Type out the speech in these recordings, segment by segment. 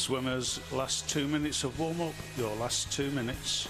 Swimmers, last 2 minutes of warm-up, your last 2 minutes.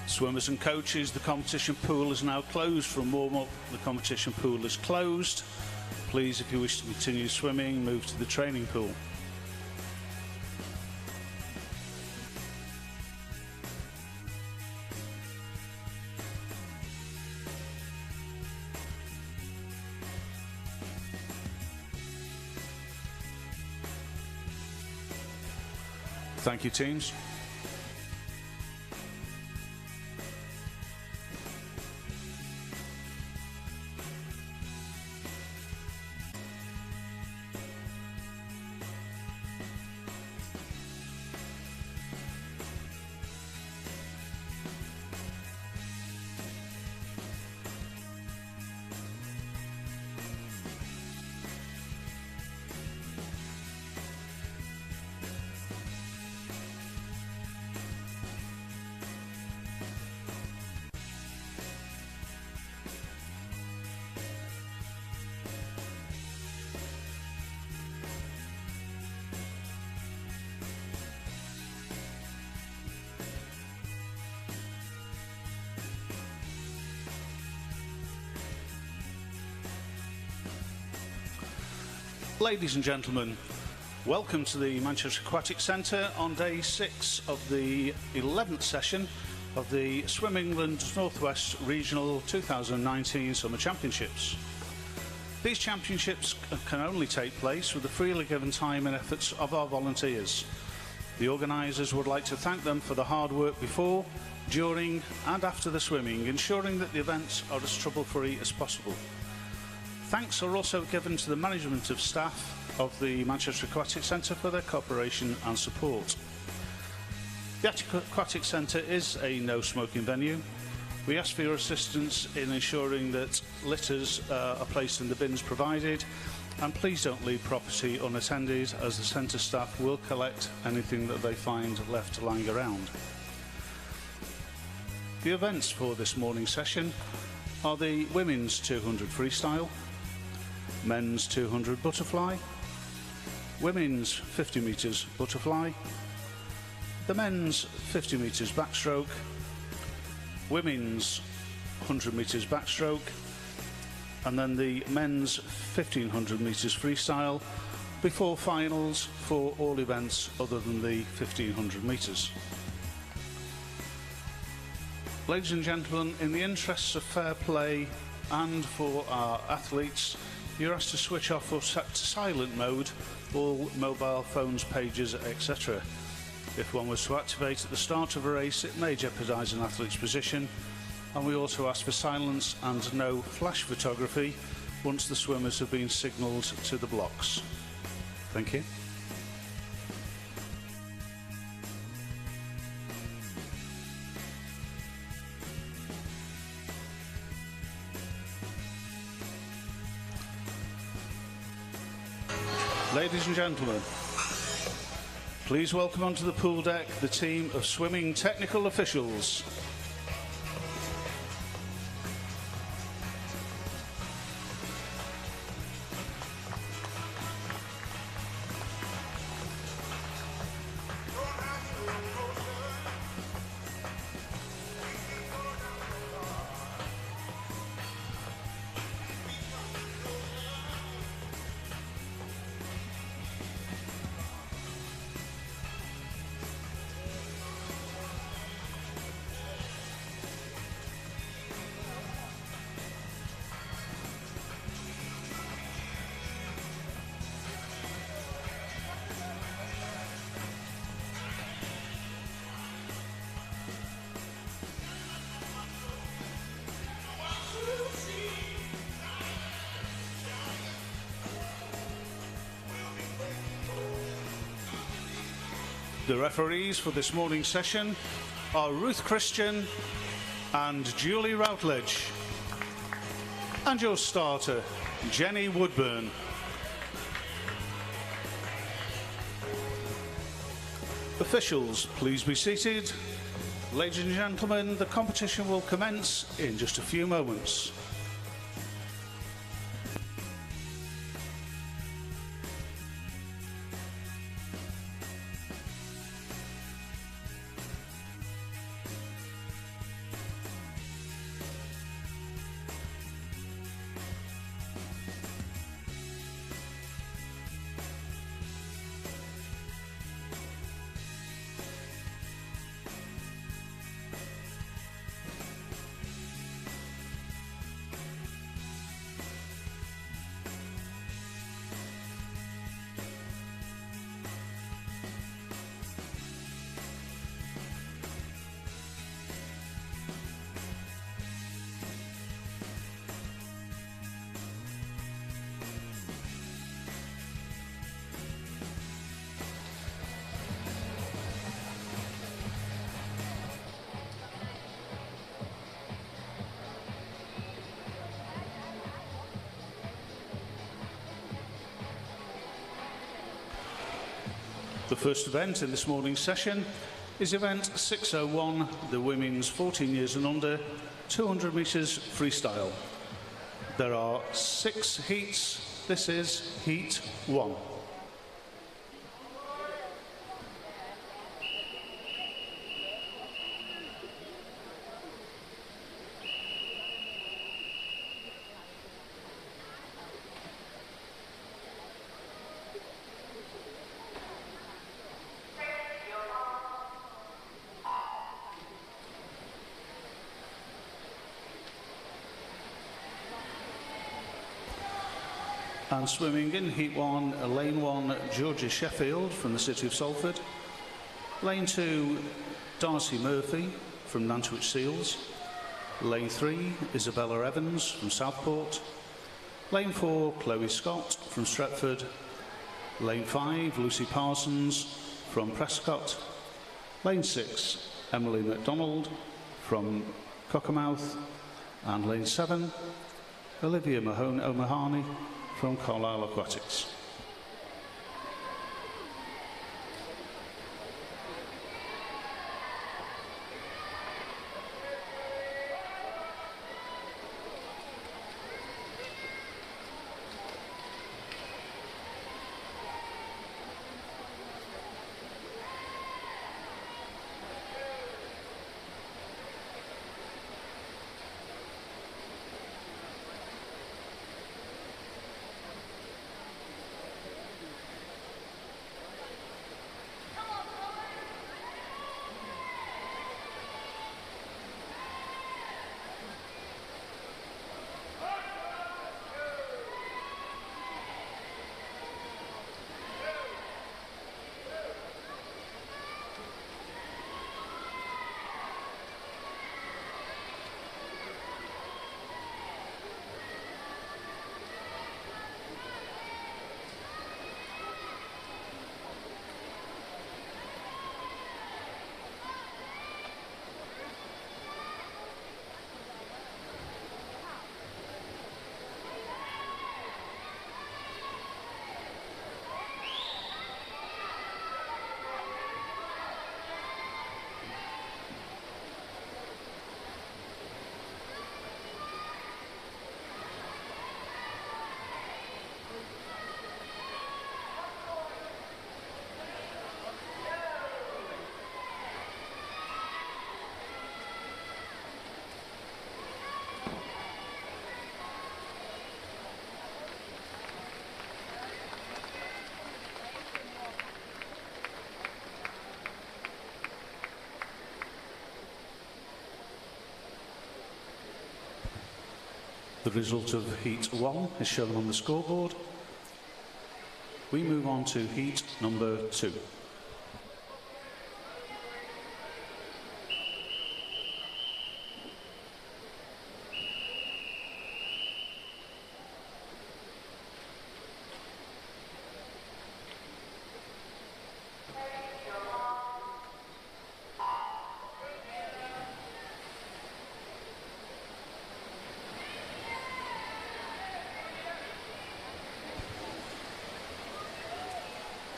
Swimmers and coaches, the competition pool is now closed from warm-up. The competition pool is closed. Please, if you wish to continue swimming, move to the training pool. Thank you, teams. Ladies and gentlemen, welcome to the Manchester Aquatic Centre on day 6 of the 11th session of the Swim England North West Regional 2019 Summer Championships. These championships can only take place with the freely given time and efforts of our volunteers. The organisers would like to thank them for the hard work before, during and after the swimming, ensuring that the events are as trouble-free as possible. Thanks are also given to the management of staff of the Manchester Aquatic Centre for their cooperation and support. The Aquatic Centre is a no-smoking venue. We ask for your assistance in ensuring that litters are placed in the bins provided, and please don't leave property unattended, as the centre staff will collect anything that they find left lying around. The events for this morning's session are the women's 200 freestyle, men's 200 butterfly, women's 50 metres butterfly, the men's 50 metres backstroke, women's 100 metres backstroke, and then the men's 1500 metres freestyle, before finals for all events other than the 1500 metres. Ladies and gentlemen, in the interests of fair play and for our athletes, you're asked to switch off or set to silent mode all mobile phones, pages, etc. If one was to activate at the start of a race, it may jeopardise an athlete's position. And we also ask for silence and no flash photography once the swimmers have been signalled to the blocks. Thank you. Ladies and gentlemen, please welcome onto the pool deck the team of swimming technical officials. The referees for this morning's session are Ruth Christian and Julie Routledge. And your starter, Jenny Woodburn. Officials, please be seated. Ladies and gentlemen, the competition will commence in just a few moments. The first event in this morning's session is event 601, the women's 14 years and under 200 metres freestyle. There are 6 heats. This is heat 1. And swimming in Heat 1, Lane 1, Georgia Sheffield from the City of Salford. Lane 2, Darcey Murphy from Nantwich Seals. Lane 3, Isabella Evans from Southport. Lane 4, Chloe Scott from Stretford. Lane 5, Lucy Parsons from Prescott. Lane 6, Emily MacDonald from Cockermouth. And Lane 7, Olivia O'Mahony from Carlisle Aquatics. The result of Heat 1 is shown on the scoreboard. We move on to Heat number 2.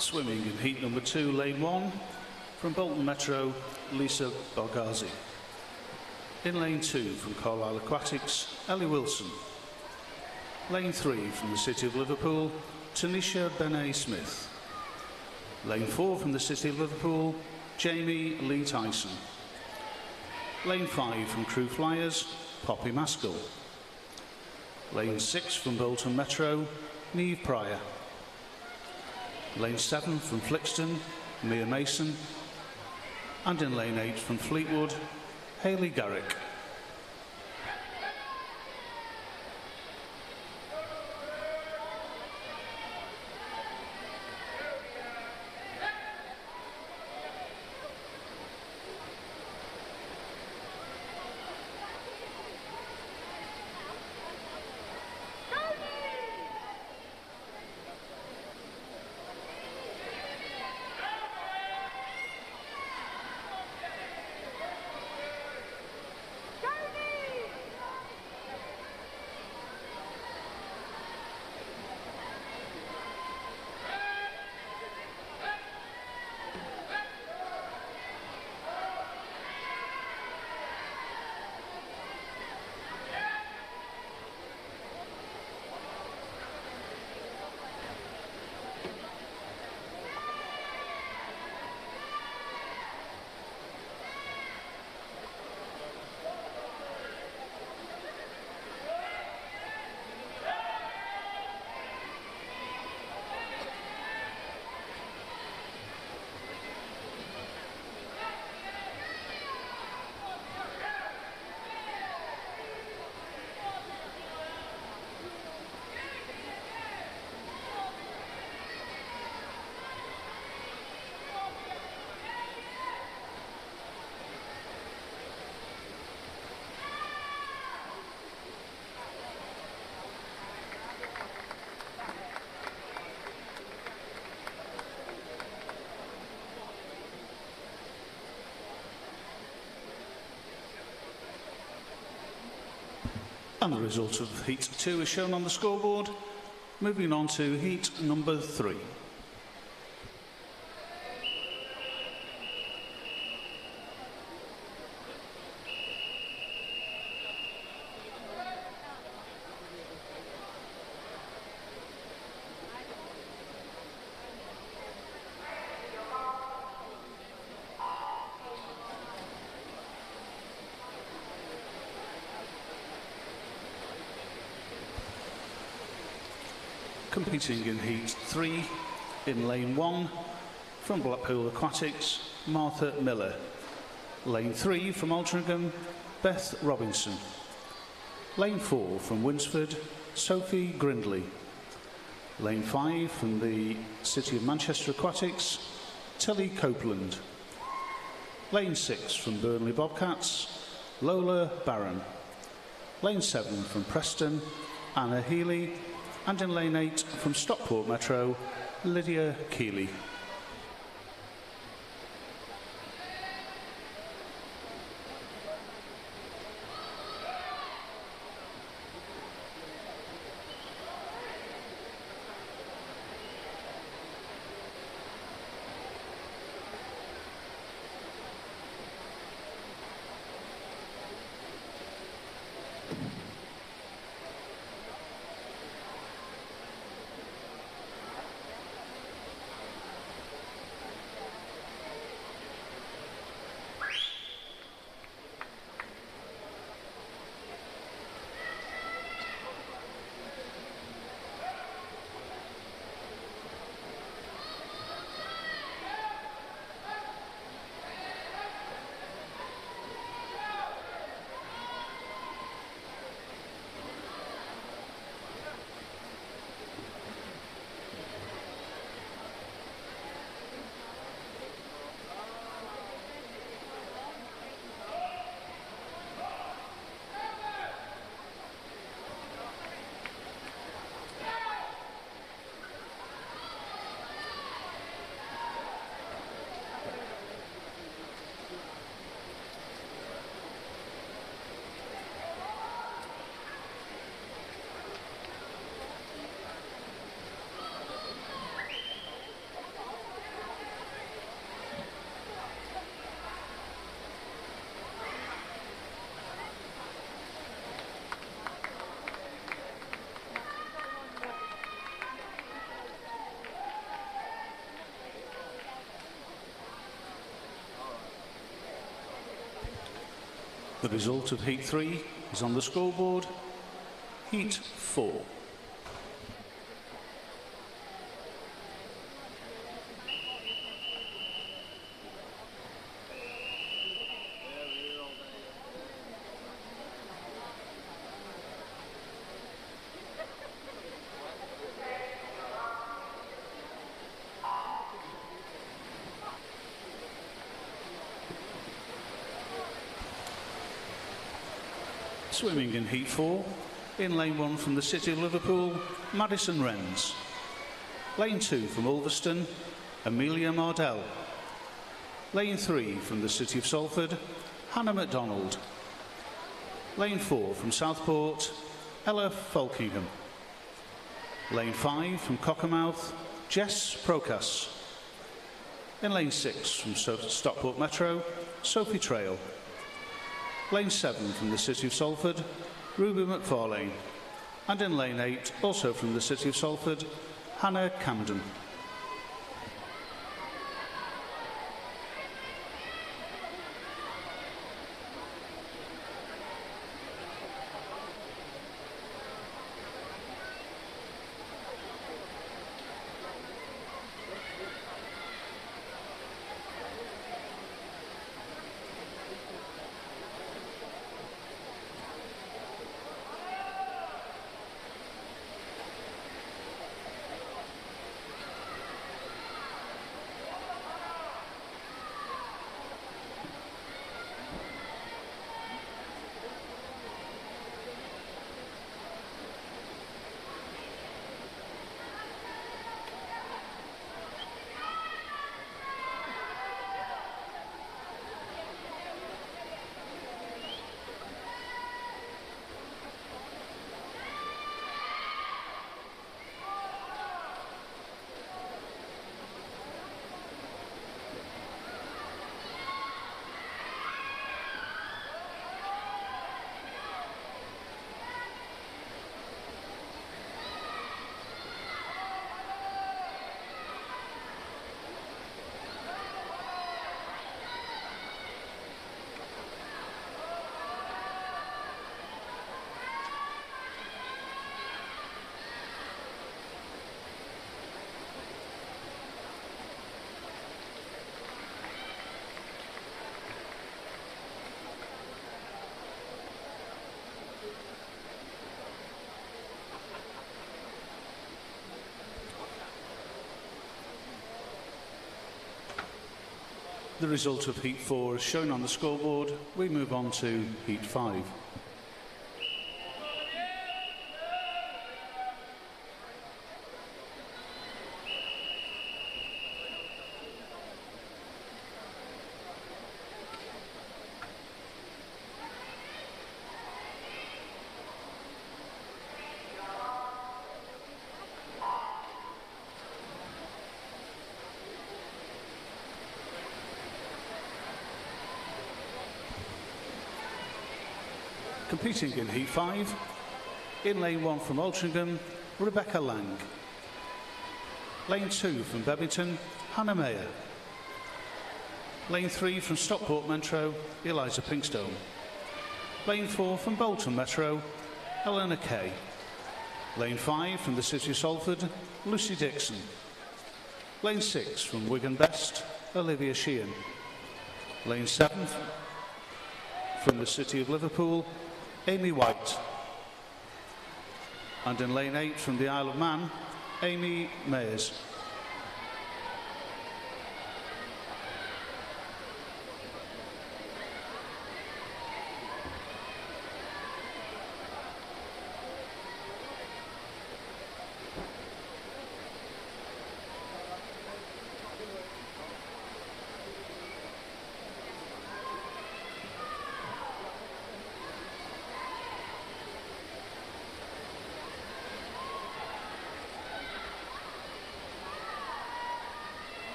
Swimming in heat number 2, lane 1, from Bolton Metro, Lisa Barghazi. In lane 2, from Carlisle Aquatics, Ellie Wilson. Lane 3, from the City of Liverpool, Tanisha Benet-Smith. Lane 4, from the City of Liverpool, Jamie Lee Tyson. Lane 5, from Crew Flyers, Poppy Maskell. Lane 6, from Bolton Metro, Niamh Pryor. Lane 7 from Flixton, Mia Mason, and in lane 8 from Fleetwood, Hayley Garrick. And the result of Heat 2 is shown on the scoreboard. Moving on to Heat number 3. Competing in Heat 3, in Lane 1, from Blackpool Aquatics, Martha Miller. Lane 3, from Altrincham, Beth Robinson. Lane 4, from Winsford, Sophie Grindley. Lane 5, from the City of Manchester Aquatics, Tilly Copeland. Lane 6, from Burnley Bobcats, Lola Barron. Lane 7, from Preston, Anna Healy. And in lane 8, from Stockport Metro, Lydia Keeley. The result of Heat 3 is on the scoreboard. Heat 4. Swimming in Heat 4, in Lane 1 from the City of Liverpool, Madison Wrens. Lane 2 from Ulverston, Amelia Mardell. Lane 3 from the City of Salford, Hannah MacDonald. Lane 4 from Southport, Ella Falkingham. Lane 5 from Cockermouth, Jess Procas. In Lane 6 from Stockport Metro, Sophie Trail. Lane 7 from the City of Salford, Ruby Macfarlane. And in Lane 8, also from the City of Salford, Hannah Camden. The result of Heat 4 is shown on the scoreboard. We move on to Heat 5. Competing in Heat 5, in Lane 1 from Altrincham, Rebecca Lang. Lane 2 from Bebington, Hannah Mayer. Lane 3 from Stockport Metro, Eliza Pinkstone. Lane 4 from Bolton Metro, Eleanor Kay. Lane 5 from the City of Salford, Lucy Dixon. Lane 6 from Wigan Best, Olivia Sheehan. Lane 7 from the City of Liverpool, Amy White. And in Lane 8 from the Isle of Man, Amy Mayers.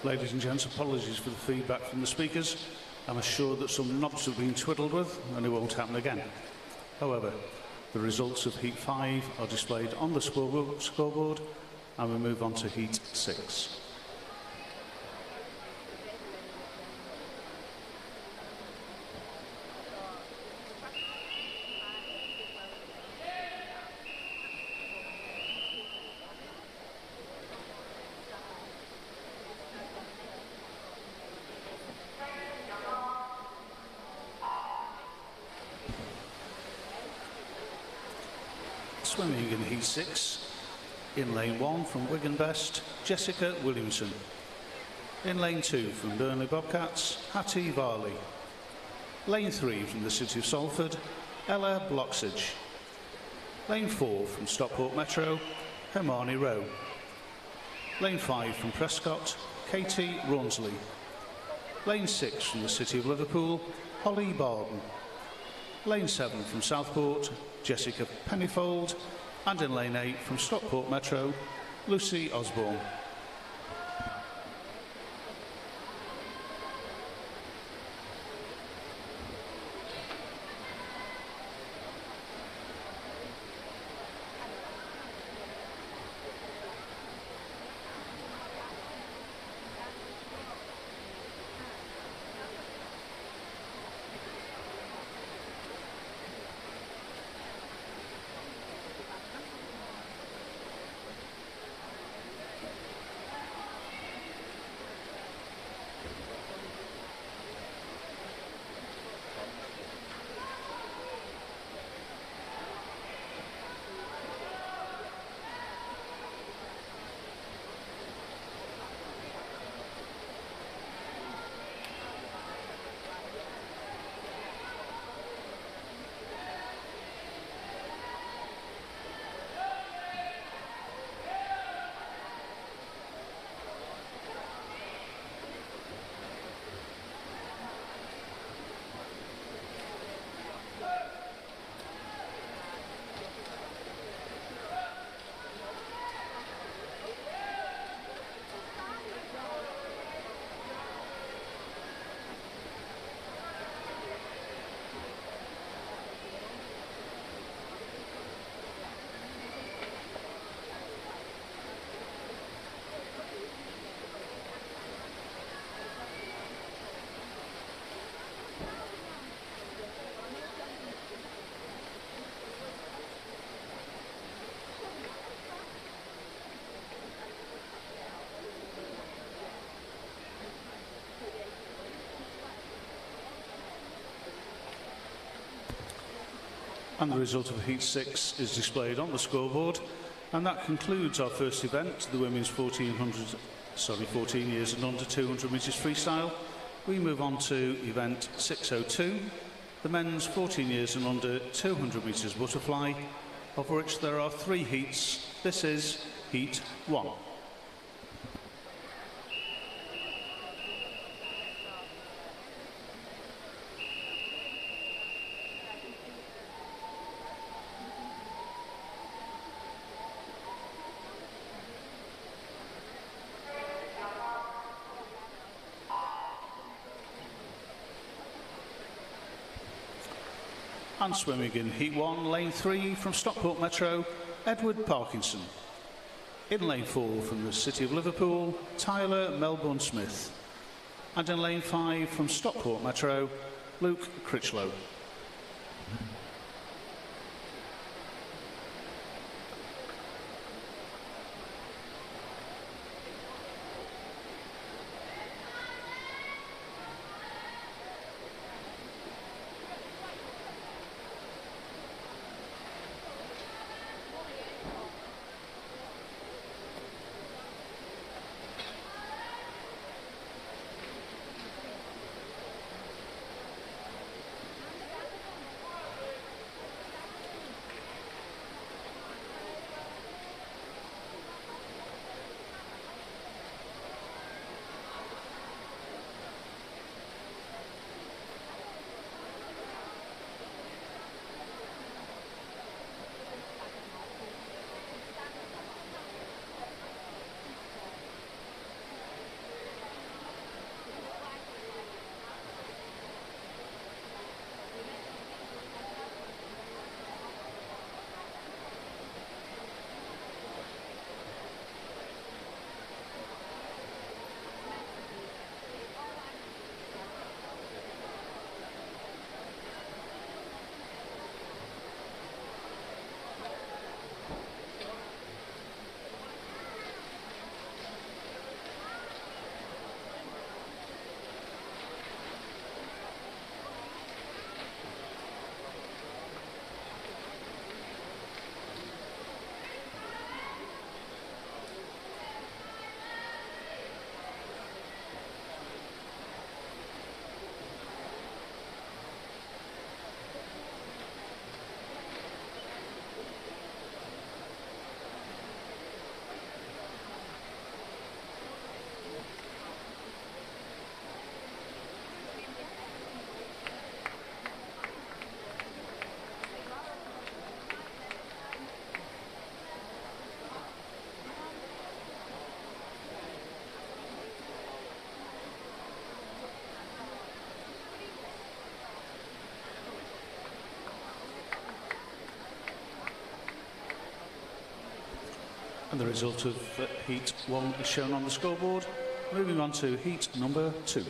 Ladies and gents, apologies for the feedback from the speakers. I'm assured that some knobs have been twiddled with and it won't happen again. However, the results of Heat 5 are displayed on the scoreboard and we move on to Heat 6. Swimming in Heat 6, in lane 1 from Wigan Best, Jessica Williamson. In lane 2 from Burnley Bobcats, Hattie Varley. Lane 3 from the City of Salford, Ella Bloxage. Lane 4 from Stockport Metro, Hermione Rowe. Lane 5 from Prescott, Katie Rawnsley. Lane 6 from the City of Liverpool, Holly Barden. Lane 7 from Southport, Jessica Pennyfold, and in lane 8 from Stockport Metro, Lucy Osborne. And the result of Heat 6 is displayed on the scoreboard. And that concludes our first event, the women's 14 years and under 200 metres freestyle. We move on to event 602, the men's 14 years and under 200 metres butterfly, of which there are 3 heats. This is Heat 1. And swimming in Heat 1, lane 3 from Stockport Metro, Edward Parkinson. In lane 4 from the City of Liverpool, Tyler Melbourne Smith. And in lane 5 from Stockport Metro, Luke Critchlow. And the result of heat 1 is shown on the scoreboard. Moving on to heat number 2.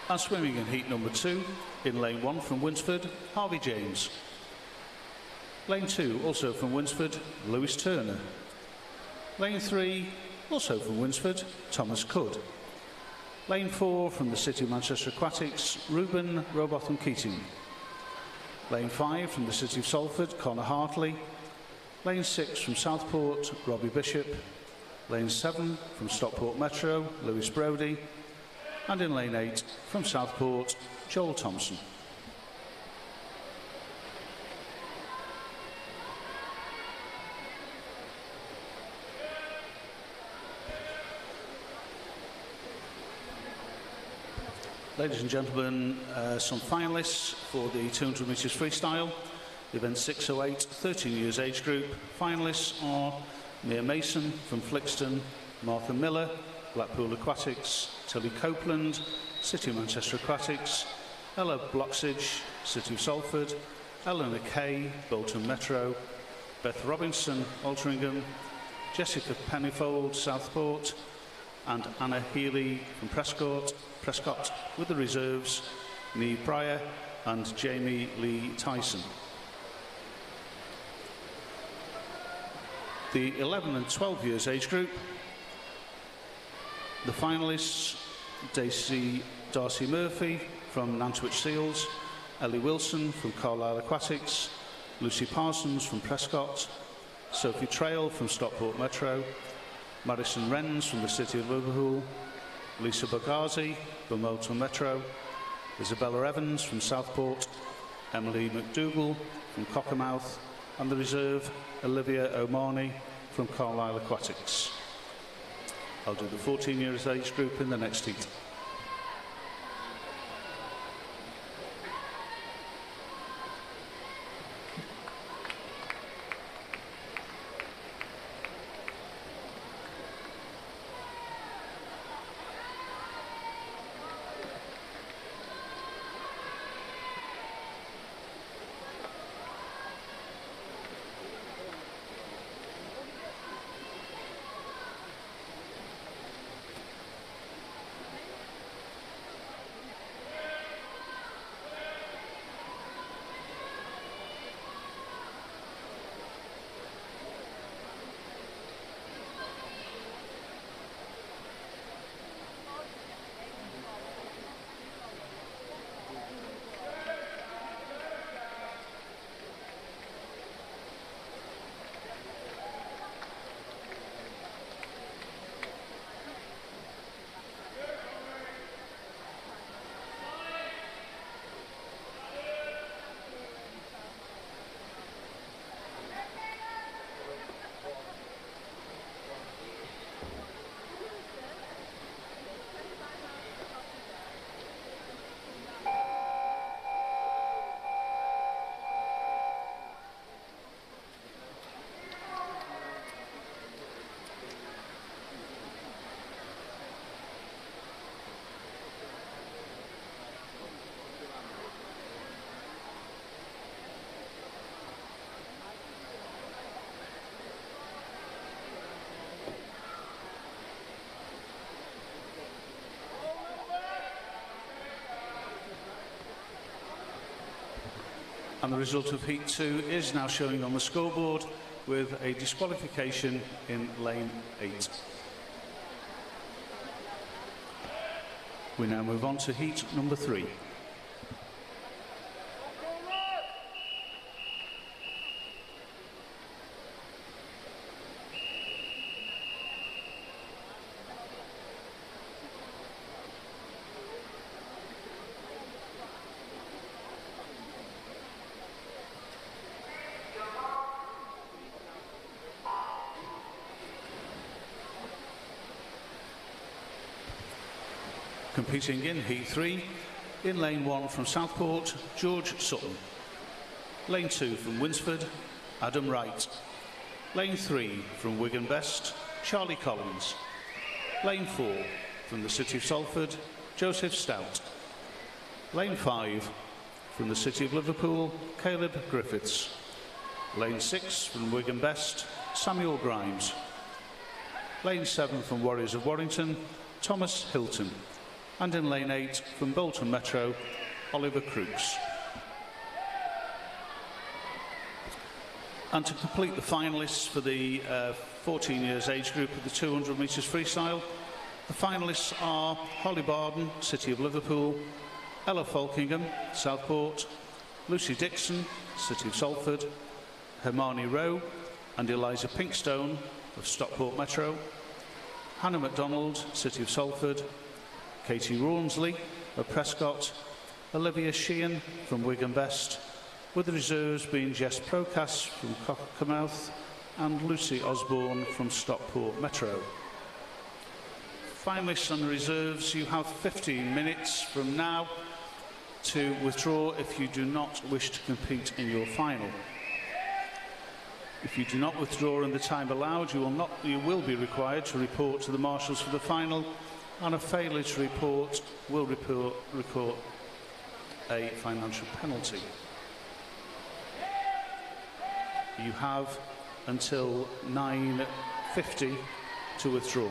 And swimming in heat number 2, in lane 1 from Winsford, Harvey James. Lane 2, also from Winsford, Lewis Turner. Lane 3, also from Winsford, Thomas Cudd. Lane 4 from the City of Manchester Aquatics, Ruben Robotham Keating. Lane 5 from the City of Salford, Connor Hartley. Lane 6 from Southport, Robbie Bishop. Lane 7 from Stockport Metro, Lewis Brodie. And in lane 8 from Southport, Joel Thompson. Ladies and gentlemen, some finalists for the 200 metres freestyle. Event 608, 13 years age group. Finalists are Mia Mason from Flixton, Martha Miller, Blackpool Aquatics, Tilly Copeland, City of Manchester Aquatics, Ella Bloxage, City of Salford, Eleanor Kay, Bolton Metro, Beth Robinson, Altrincham, Jessica Pennyfold, Southport, and Anna Healy from Prescott, with the reserves, Neve Pryor and Jamie Lee Tyson. The 11 and 12 years age group. The finalists, Darcey Murphy from Nantwich Seals, Ellie Wilson from Carlisle Aquatics, Lucy Parsons from Prescott, Sophie Trail from Stockport Metro, Madison Wrens from the City of Liverpool, Lisa Bagazi from Bolton Metro, Isabella Evans from Southport, Emily McDougall from Cockermouth, and the reserve, Olivia O'Marney from Carlisle Aquatics. I'll do the 14 years age group in the next heat. And the result of heat 2 is now showing on the scoreboard with a disqualification in lane 8. We now move on to heat number 3. Competing in Heat 3, in Lane 1 from Southport, George Sutton. Lane 2 from Winsford, Adam Wright. Lane 3 from Wigan Best, Charlie Collins. Lane 4 from the City of Salford, Joseph Stout. Lane 5 from the City of Liverpool, Caleb Griffiths. Lane 6 from Wigan Best, Samuel Grimes. Lane 7 from Warriors of Warrington, Thomas Hilton. And in Lane 8 from Bolton Metro, Oliver Crooks. And to complete the finalists for the 14 years age group of the 200 metres freestyle, the finalists are Holly Barden, City of Liverpool, Ella Falkingham, Southport, Lucy Dixon, City of Salford, Hermione Rowe and Eliza Pinkstone of Stockport Metro, Hannah MacDonald, City of Salford, Katie Rawnsley of Prescott, Olivia Sheehan from Wigan Best, with the reserves being Jess Procas from Cockermouth and Lucy Osborne from Stockport Metro. Finalists and reserves, you have 15 minutes from now to withdraw if you do not wish to compete in your final. If you do not withdraw in the time allowed, you will be required to report to the marshals for the final, and a failure to report will record a financial penalty. You have until 9:50 to withdraw.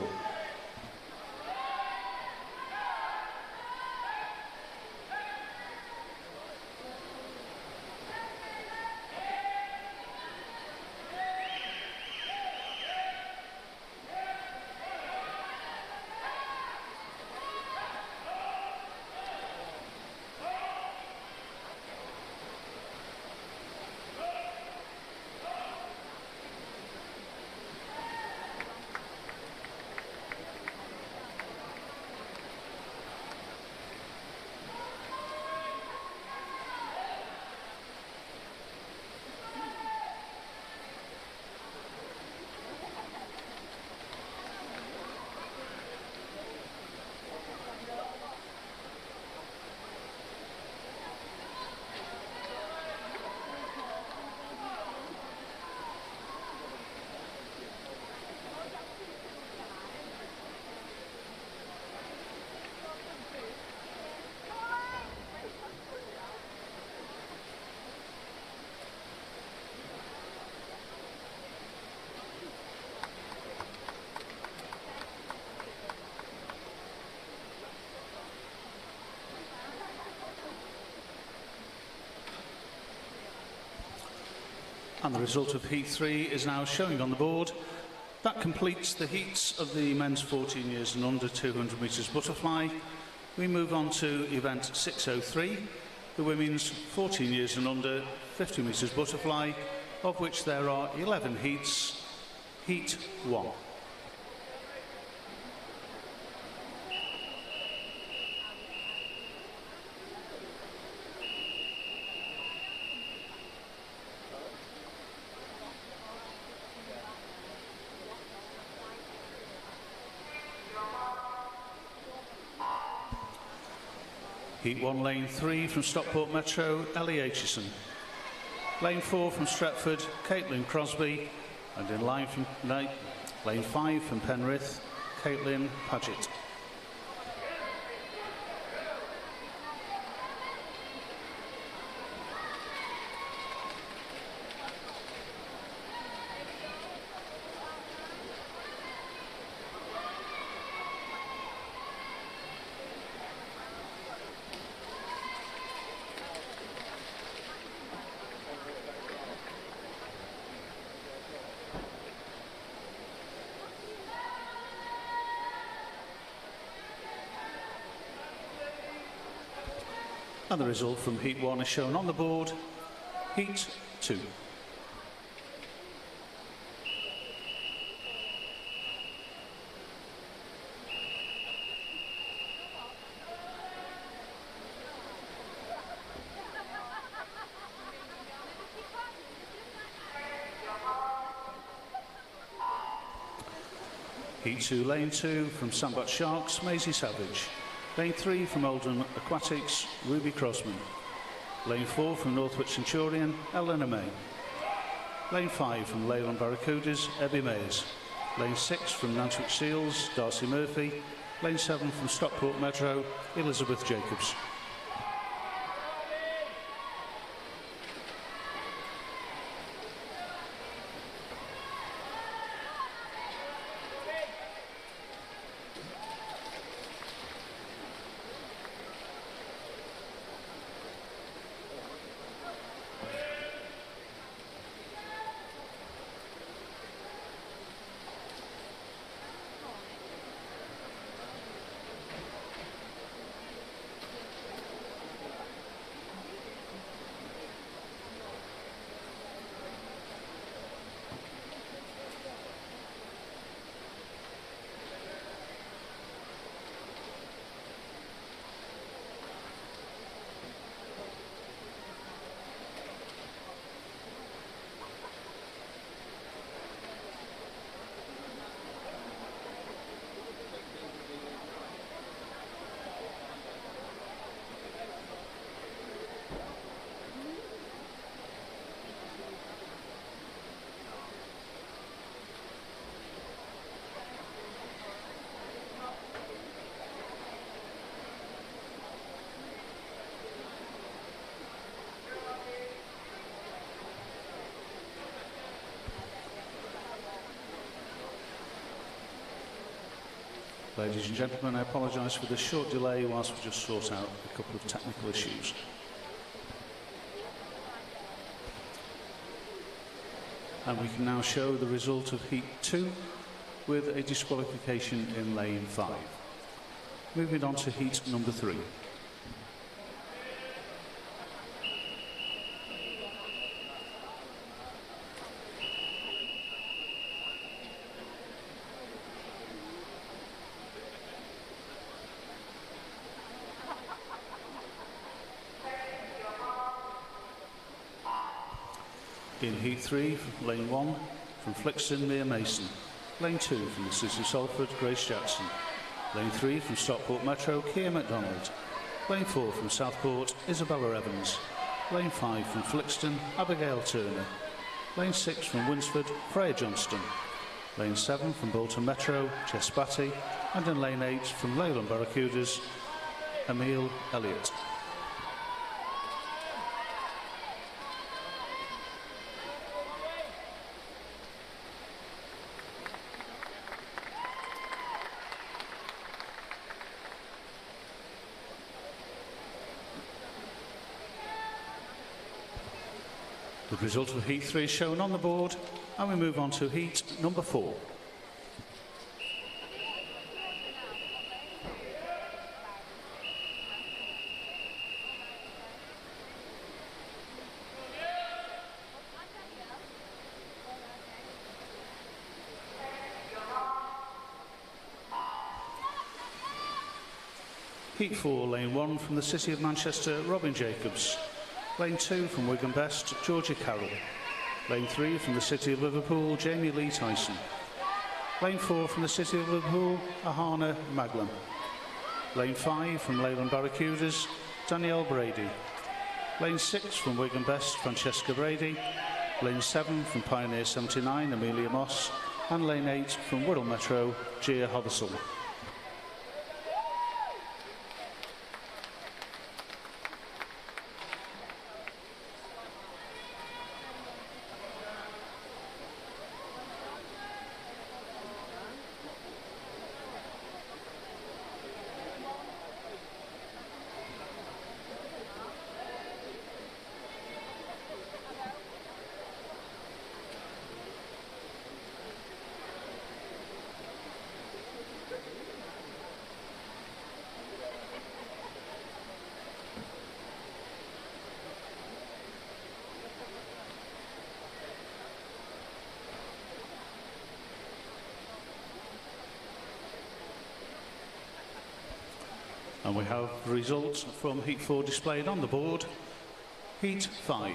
And the result of Heat 3 is now showing on the board. That completes the heats of the men's 14 years and under 200 metres butterfly. We move on to event 603, the women's 14 years and under 50 metres butterfly, of which there are 11 heats. Heat 1. Heat 1, Lane 3 from Stockport Metro, Ellie Aitchison. Lane 4 from Stretford, Caitlin Crosby. And in Lane 5 from Penrith, Caitlin Paget. And the result from Heat 1 is shown on the board. Heat 2. Heat 2, Lane 2 from Sandbach Sharks, Maisie Savage. Lane 3 from Oldham Aquatics, Ruby Crossman. Lane 4 from Northwich Centurion, Eleanor May. Lane 5 from Leyland Barracudas, Ebby Mays. Lane 6 from Nantwich Seals, Darcey Murphy. Lane 7 from Stockport Metro, Elizabeth Jacobs. Ladies and gentlemen, I apologise for the short delay whilst we just sort out a couple of technical issues. And we can now show the result of Heat 2 with a disqualification in Lane 5. Moving on to Heat number 3. In Heat 3, Lane 1 from Flixton, Mia Mason. Lane 2 from the City of Salford, Grace Jackson. Lane 3 from Stockport Metro, Keir MacDonald. Lane 4 from Southport, Isabella Evans. Lane 5 from Flixton, Abigail Turner. Lane 6 from Winsford, Freya Johnston. Lane 7 from Bolton Metro, Jess Batty. And in Lane 8 from Leyland Barracudas, Emile Elliott. The result of Heat 3 is shown on the board, and we move on to Heat number 4. Heat 4, Lane 1 from the City of Manchester, Robin Jacobs. Lane 2 from Wigan Best, Georgia Carroll. Lane 3 from the City of Liverpool, Jamie Lee Tyson. Lane 4 from the City of Liverpool, Ahana Maglam. Lane 5 from Leyland Barracudas, Danielle Brady. Lane 6 from Wigan Best, Francesca Brady. Lane 7 from Pioneer 79, Amelia Moss. And Lane 8 from Wirral Metro, Gia Hothersall. And we have the results from Heat 4 displayed on the board. Heat 5.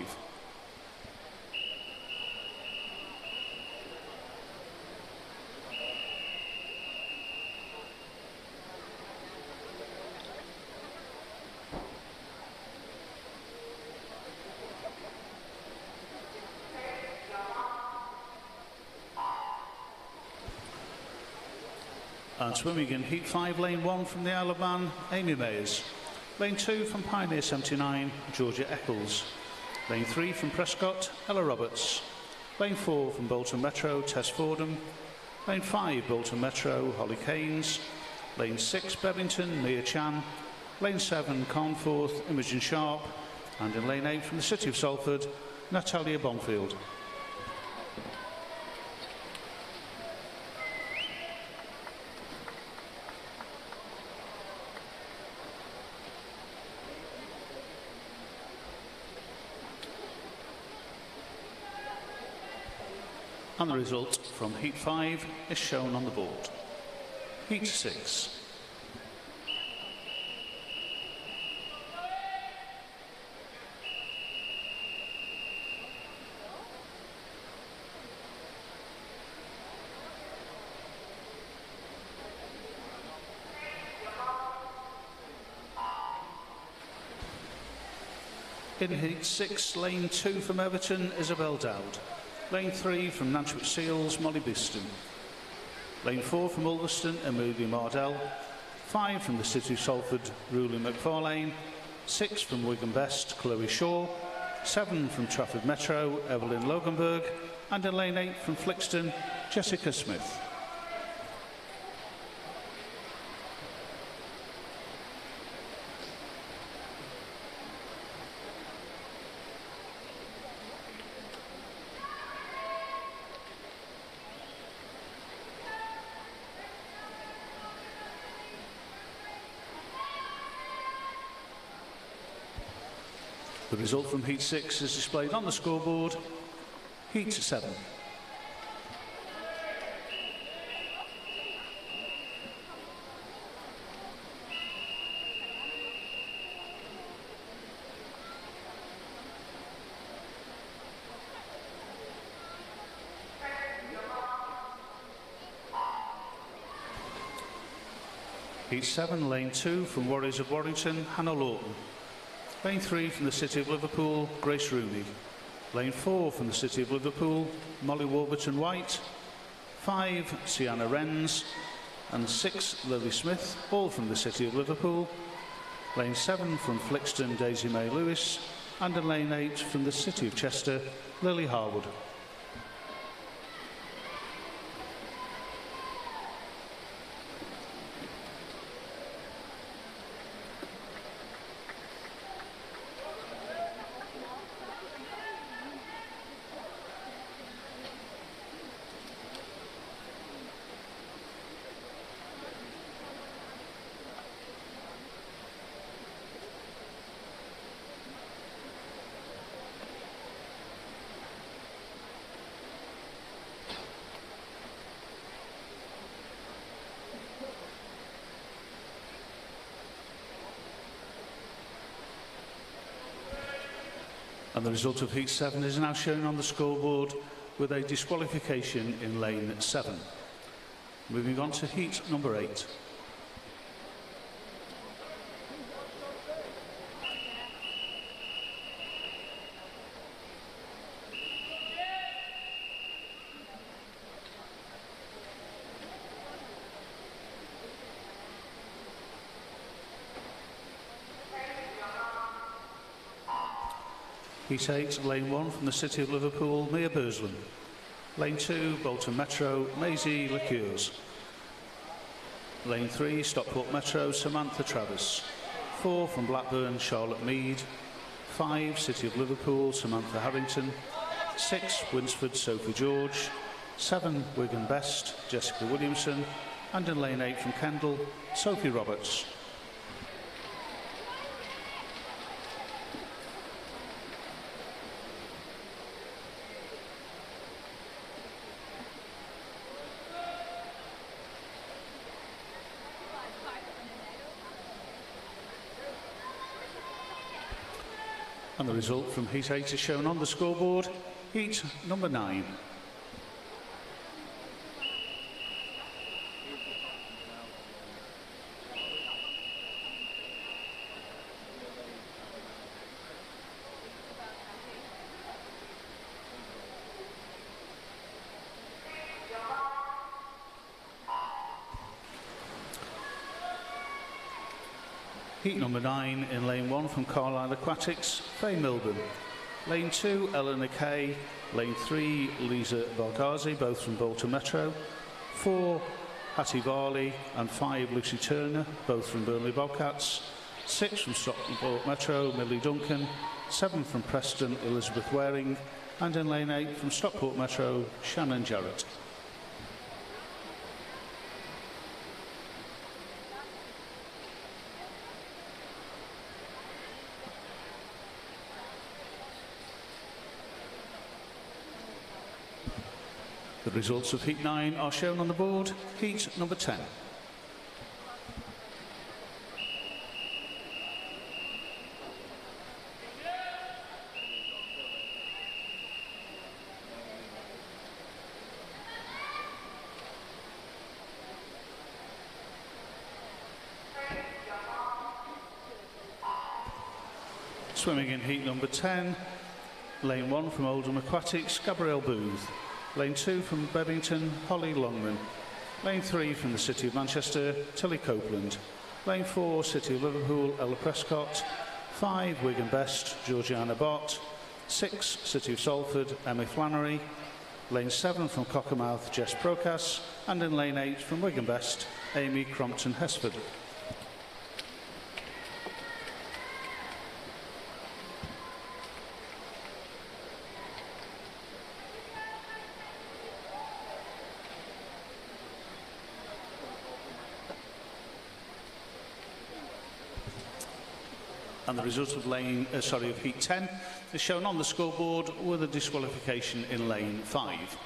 And swimming in Heat 5, Lane 1 from the Isle of Man, Amy Mayers. Lane 2 from Pioneer 79, Georgia Eccles. Lane 3 from Prescott, Ella Roberts. Lane 4 from Bolton Metro, Tess Fordham. Lane 5, Bolton Metro, Holly Keynes. Lane 6, Bevington, Mia Chan. Lane 7, Carnforth, Imogen Sharp. And in Lane 8 from the City of Salford, Natalia Bonfield. And the result from Heat 5 is shown on the board. Heat 6. In Heat 6, Lane 2 from Everton, Isabel Dowd. Lane 3 from Nantwich Seals, Molly Beeston. Lane 4 from Ulverston, Amelia Mardell. 5 from the City of Salford, Ruli Macfarlane. 6 from Wigan Best, Chloe Shaw. 7 from Trafford Metro, Evelyn Loganberg. And in Lane 8 from Flixton, Jessica Smith. The result from Heat 6 is displayed on the scoreboard. Heat 7. Heat 7, Lane 2 from Warriors of Warrington, Hannah Lawton. Lane 3 from the City of Liverpool, Grace Rooney. Lane 4 from the City of Liverpool, Molly Warburton-White. 5, Sienna Wrens. And 6, Lily Smith, all from the City of Liverpool. Lane 7 from Flixton, Daisy May Lewis. And in Lane 8 from the City of Chester, Lily Harwood. And the result of Heat 7 is now shown on the scoreboard with a disqualification in Lane 7. Moving on to Heat number 8. Heat 8, Lane 1 from the City of Liverpool, Mia Burslem. Lane 2, Bolton Metro, Maisie Liqueurs. Lane 3, Stockport Metro, Samantha Travis. 4 from Blackburn, Charlotte Mead. 5, City of Liverpool, Samantha Harrington. 6, Winsford, Sophie George. 7, Wigan Best, Jessica Williamson. And in Lane 8 from Kendal, Sophie Roberts. And the result from Heat 8 is shown on the scoreboard. Heat number 9. Heat number 9 in lane 1 from Carlisle Aquatics, Faye Milburn. Lane 2, Eleanor Kay. Lane 3, Lisa Barghazi, both from Bolton Metro. 4, Hattie Varley, and 5, Lucy Turner, both from Burnley Bobcats. 6 from Stockport Metro, Millie Duncan. 7 from Preston, Elizabeth Waring. And in lane 8 from Stockport Metro, Shannon Jarrett. The results of Heat 9 are shown on the board. Heat number 10. Swimming in heat number 10, lane 1 from Oldham Aquatics, Gabrielle Booth. Lane 2 from Bebbington, Holly Longman. Lane 3 from the City of Manchester, Tilly Copeland. Lane 4, City of Liverpool, Ella Prescott. 5, Wigan Best, Georgiana Bott. 6, City of Salford, Emma Flannery. Lane 7 from Cockermouth, Jess Procas. And in lane 8 from Wigan Best, Amy Crompton-Hesford. And the result of heat 10 is shown on the scoreboard with a disqualification in lane 5.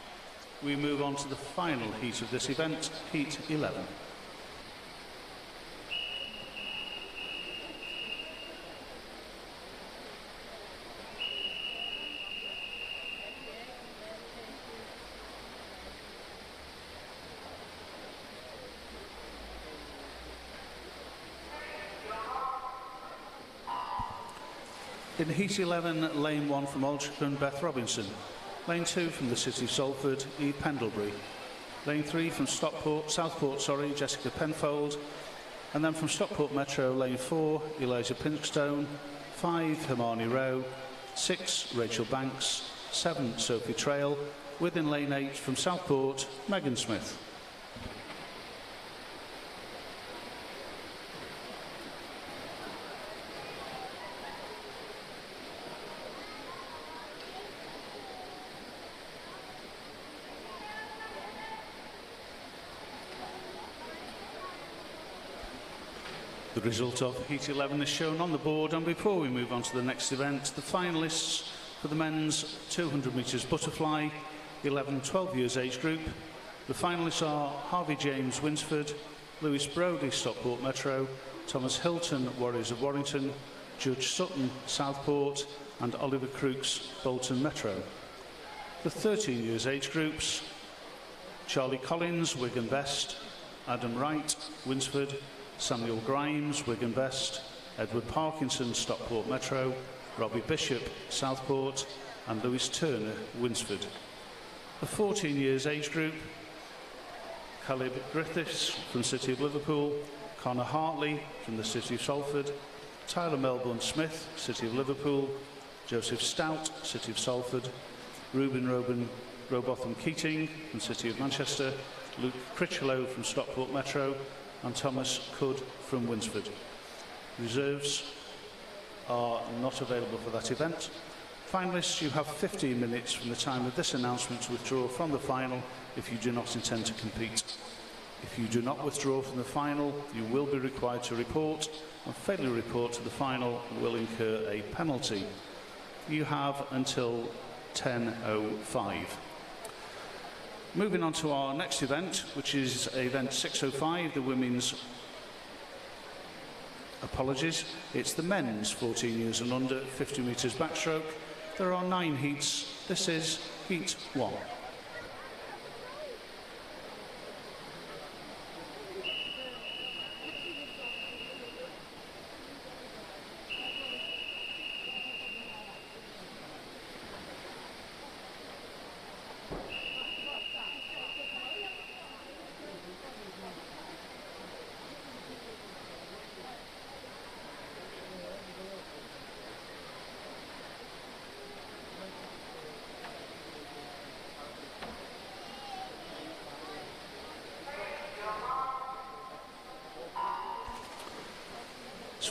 We move on to the final heat of this event, heat 11. In heat 11, lane 1 from Aldrincham, Beth Robinson. Lane 2 from the City of Salford, Eve Pendlebury. Lane 3 from Southport, Jessica Penfold. And then from Stockport Metro, lane 4, Eliza Pinkstone. 5, Hermione Rowe. 6, Rachael Banks. 7, Sophie Trail. Within lane 8 from Southport, Megan Smith. The result of heat 11 is shown on the board, and before we move on to the next event, the finalists for the men's 200 metres butterfly, 11-12 years age group. The finalists are Harvey James, Winsford, Lewis Brodie, Stockport Metro, Thomas Hilton, Warriors of Warrington, Judge Sutton, Southport, and Oliver Crooks, Bolton Metro. The 13 years age groups, Charlie Collins, Wigan Best, Adam Wright, Winsford, Samuel Grimes, Wigan Best, Edward Parkinson, Stockport Metro, Robbie Bishop, Southport, and Lewis Turner, Winsford. The 14 years age group, Caleb Griffiths from City of Liverpool, Connor Hartley from the City of Salford, Tyler Melbourne Smith, City of Liverpool, Joseph Stout, City of Salford, Reuben Robotham Keating from City of Manchester, Luke Critchlow from Stockport Metro, and Thomas Cood from Winsford. Reserves are not available for that event. Finalists, you have 15 minutes from the time of this announcement to withdraw from the final if you do not intend to compete. If you do not withdraw from the final, you will be required to report, and failure to report to the final will incur a penalty. You have until 10:05. Moving on to our next event, which is event 605, the women's, it's the men's 14 years and under 50 metres backstroke. There are 9 heats. This is heat 1.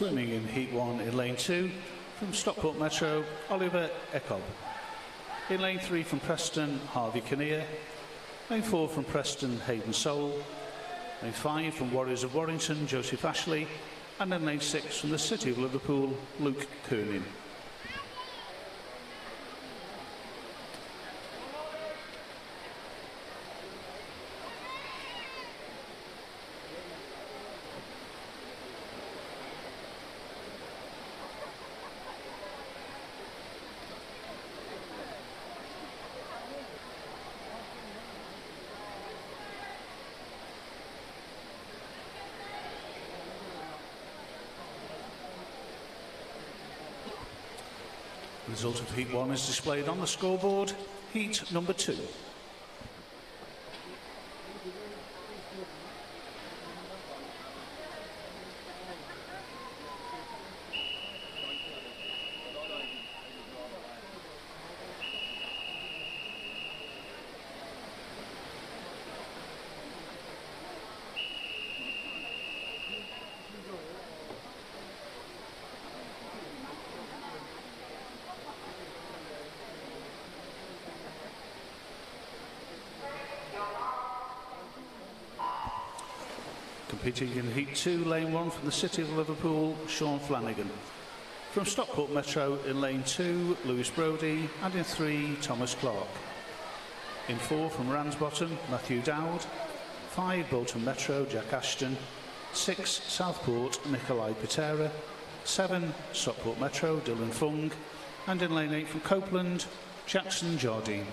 Swimming in Heat 1 in Lane 2, from Stockport Metro, Oliver Ecob. In Lane 3 from Preston, Harvey Kinnear. Lane 4 from Preston, Hayden Sowell. Lane 5 from Warriors of Warrington, Joseph Ashley. And then Lane 6 from the City of Liverpool, Luke Kernin. The result of Heat 1 is displayed on the scoreboard. Heat number 2. Competing in Heat 2, Lane 1 from the City of Liverpool, Sean Flanagan. From Stockport Metro in Lane 2, Lewis Brodie, and in 3, Thomas Clark. In 4 from Ramsbottom, Matthew Dowd. 5, Bolton Metro, Jack Ashton. 6, Southport, Nikolai Patera. 7, Stockport Metro, Dylan Fung. And in Lane 8 from Copeland, Jackson Jardine.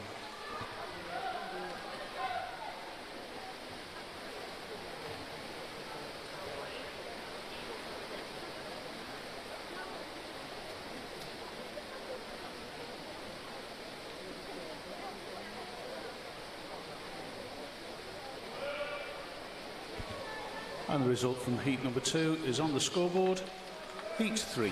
And the result from Heat number 2 is on the scoreboard. Heat 3.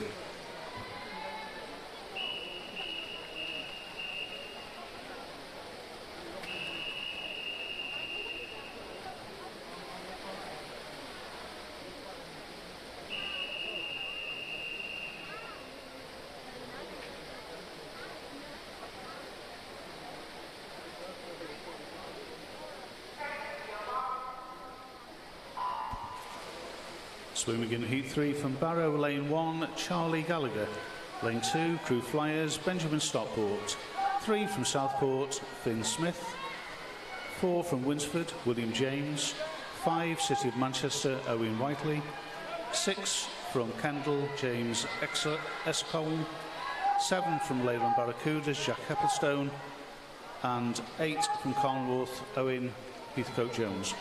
Swimming in Heat 3 from Barrow, Lane 1, Charlie Gallagher. Lane 2, Crew Flyers, Benjamin Stockport. 3 from Southport, Finn Smith. 4 from Winsford, William James. 5, City of Manchester, Owen Whiteley. 6 from Kendal, James Escombe. 7 from Leyland Barracudas, Jack Hepplestone. And 8 from Carnworth, Owen Heathcote Jones.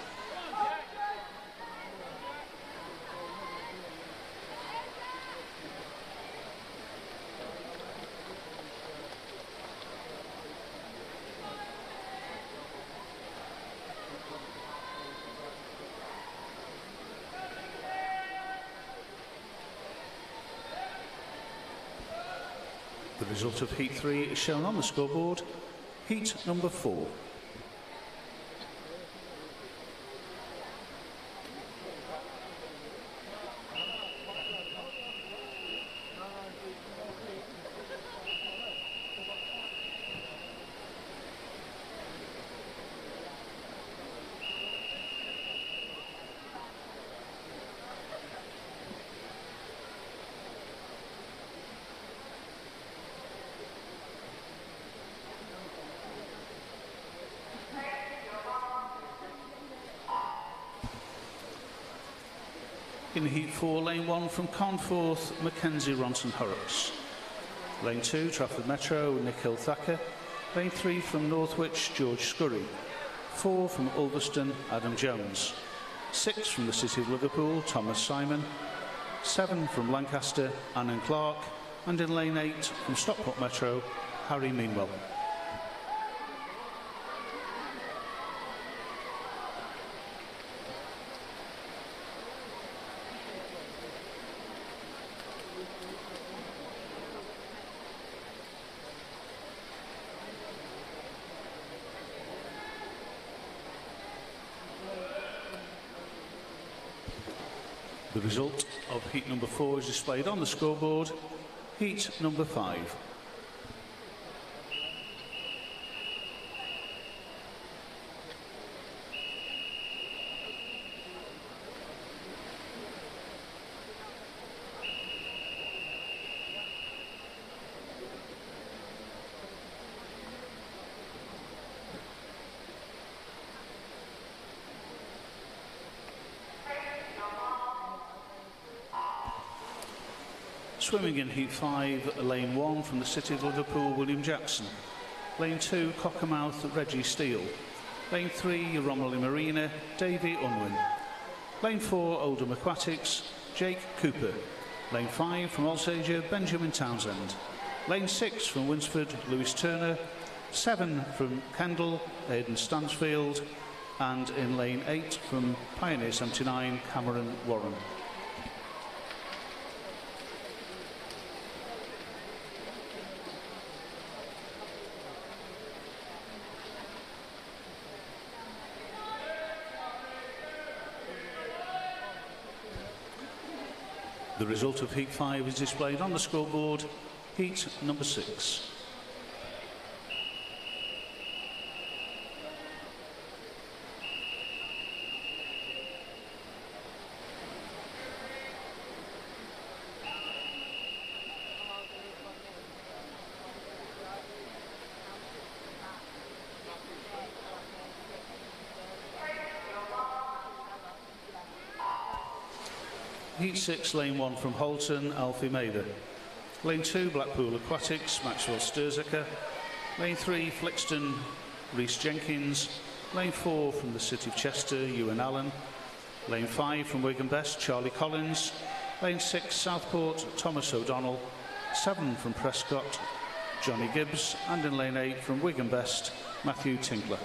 The result of Heat 3 is shown on the scoreboard. Heat number 4. In Heat 4, Lane 1 from Conforth, Mackenzie Ronson Horrocks. Lane 2, Trafford Metro, Nikhil Thacker. Lane 3 from Northwich, George Scurry. 4 from Ulverston, Adam Jones. 6 from the City of Liverpool, Thomas Simon. 7 from Lancaster, Annan Clark. And in Lane 8 from Stockport Metro, Harry Meanwell. The result of heat number 4 is displayed on the scoreboard. Heat number 5. Swimming in Heat 5, Lane 1 from the City of Liverpool, William Jackson. Lane 2, Cockermouth, Reggie Steele. Lane 3, Romilly Marina, Davy Unwin. Lane 4, Oldham Aquatics, Jake Cooper. Lane 5 from Alsager, Benjamin Townsend. Lane 6 from Winsford, Lewis Turner. 7 from Kendal, Aidan Stansfield. And in Lane 8 from Pioneer 79, Cameron Warren. The result of Heat 5 is displayed on the scoreboard. Heat number 6. Heat 6, Lane 1 from Holton, Alfie Mather. Lane 2, Blackpool Aquatics, Maxwell Sturzaker. Lane 3, Flixton, Rhys Jenkins. Lane 4 from the City of Chester, Ewan Allen. Lane 5 from Wigan Best, Charlie Collins. Lane 6, Southport, Thomas O'Donnell. 7 from Prescott, Johnny Gibbs. And in Lane 8 from Wigan Best, Matthew Tinkler.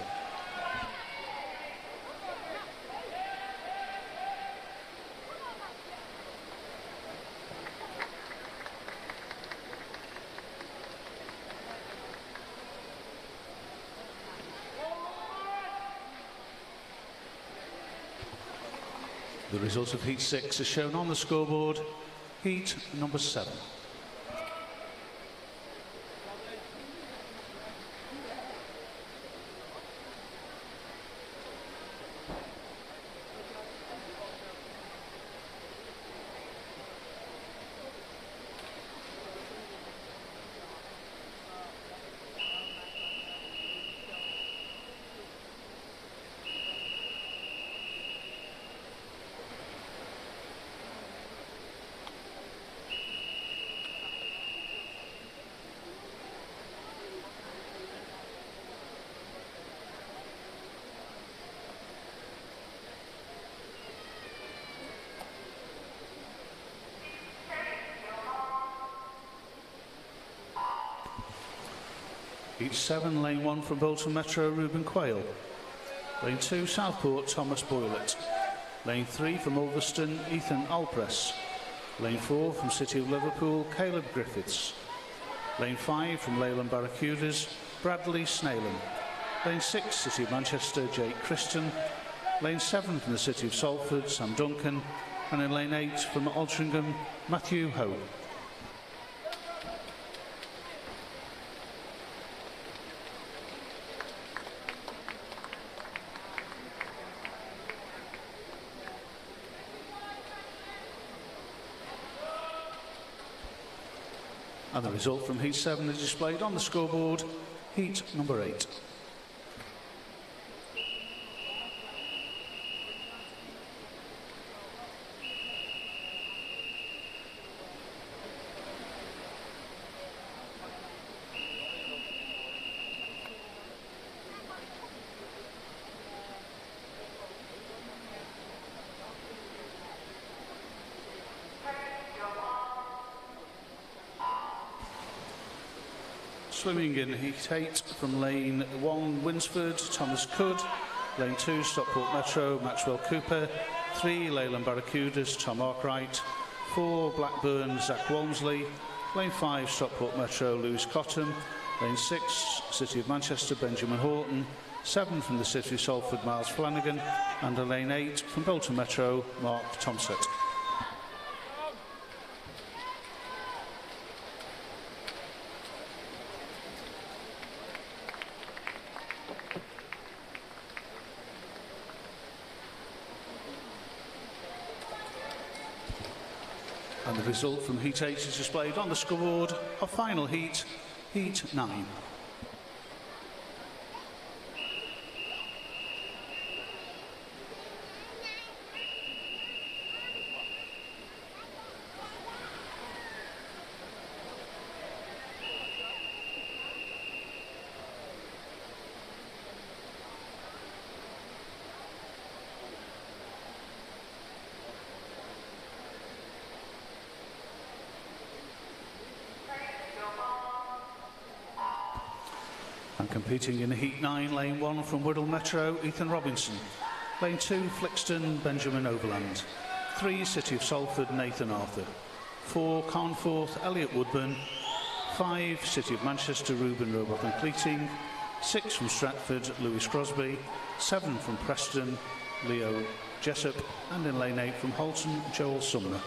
The result of Heat 6 is shown on the scoreboard. Heat number 7. Heat 7, Lane 1 from Bolton Metro, Reuben Quayle. Lane 2, Southport, Thomas Boylett. Lane 3 from Ulverston, Ethan Alpress. Lane 4 from City of Liverpool, Caleb Griffiths. Lane 5 from Leyland Barracudas, Bradley Snayland. Lane 6, City of Manchester, Jake Christen. Lane 7 from the City of Salford, Sam Duncan. And in Lane 8 from Altrincham, Matthew Howe. And the result from Heat 7 is displayed on the scoreboard. Heat number 8. Swimming in Heat 8 from Lane 1, Winsford, Thomas Cood. Lane 2, Stockport Metro, Maxwell Cooper. 3, Leyland Barracudas, Tom Arkwright. 4, Blackburn, Zach Walmsley. Lane 5, Stockport Metro, Lewis Cotton. Lane 6, City of Manchester, Benjamin Horton. 7 from the City of Salford, Miles Flanagan. And a Lane 8 from Bolton Metro, Mark Tomset. And the result from Heat 8 is displayed on the scoreboard of final heat, Heat 9. And competing in Heat 9, Lane 1 from Wirral Metro, Ethan Robinson. Lane 2, Flixton, Benjamin Overland. 3, City of Salford, Nathan Arthur. 4, Carnforth, Elliot Woodburn. 5, City of Manchester, Reuben Robotham Cleating. 6 from Stratford, Lewis Crosby. 7 from Preston, Leo Jessup. And in Lane 8 from Holton, Joel Sumner.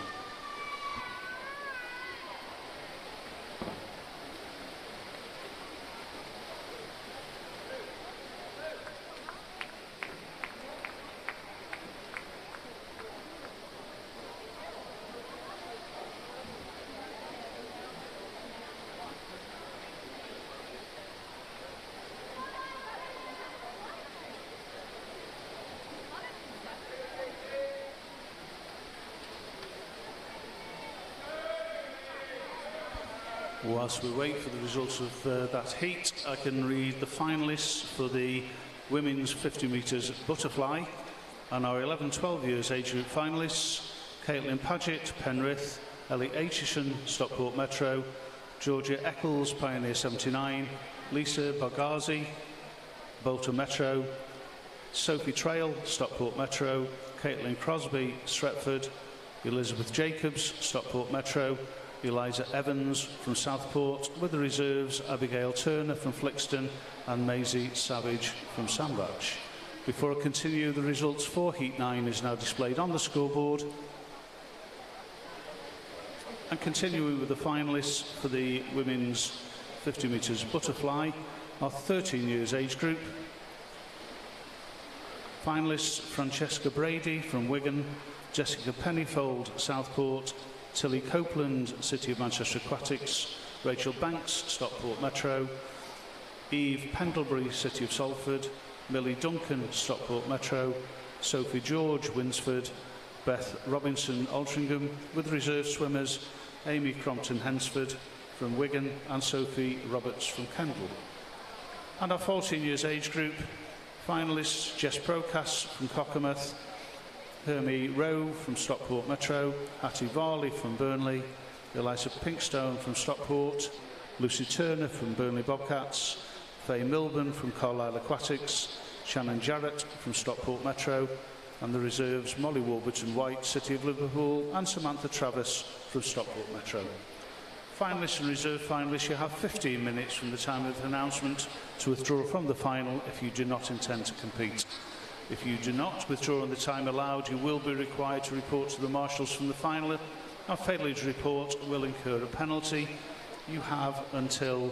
Whilst we wait for the results of that heat, I can read the finalists for the women's 50 metres butterfly. And our 11-12 years age group finalists: Caitlin Paget, Penrith; Ellie Aitchison, Stockport Metro; Georgia Eccles, Pioneer 79; Lisa Bargazi, Bolton Metro; Sophie Trail, Stockport Metro; Caitlin Crosby, Stretford; Elizabeth Jacobs, Stockport Metro; Eliza Evans from Southport, with the reserves Abigail Turner from Flixton and Maisie Savage from Sandbach. Before I continue, the results for Heat 9 is now displayed on the scoreboard. And continuing with the finalists for the women's 50 metres butterfly, our 13 years age group. Finalists: Francesca Brady from Wigan, Jessica Pennyfold, Southport; Tilly Copeland, City of Manchester Aquatics; Rachael Banks, Stockport Metro; Eve Pendlebury, City of Salford; Millie Duncan, Stockport Metro; Sophie George, Winsford; Beth Robinson, Altrincham, with reserve swimmers Amy Crompton, Hensford from Wigan, and Sophie Roberts from Kendal. And our 14 years age group finalists: Jess Procas from Cockermouth, Hermie Rowe from Stockport Metro, Hattie Varley from Burnley, Eliza Pinkstone from Stockport, Lucy Turner from Burnley Bobcats, Faye Milburn from Carlisle Aquatics, Shannon Jarrett from Stockport Metro, and the reserves Molly Warburton-White, City of Liverpool, and Samantha Travis from Stockport Metro. Finalists and reserve finalists, you have 15 minutes from the time of the announcement to withdraw from the final if you do not intend to compete. If you do not withdraw in the time allowed, you will be required to report to the marshals from the final, and failure to report will incur a penalty. You have until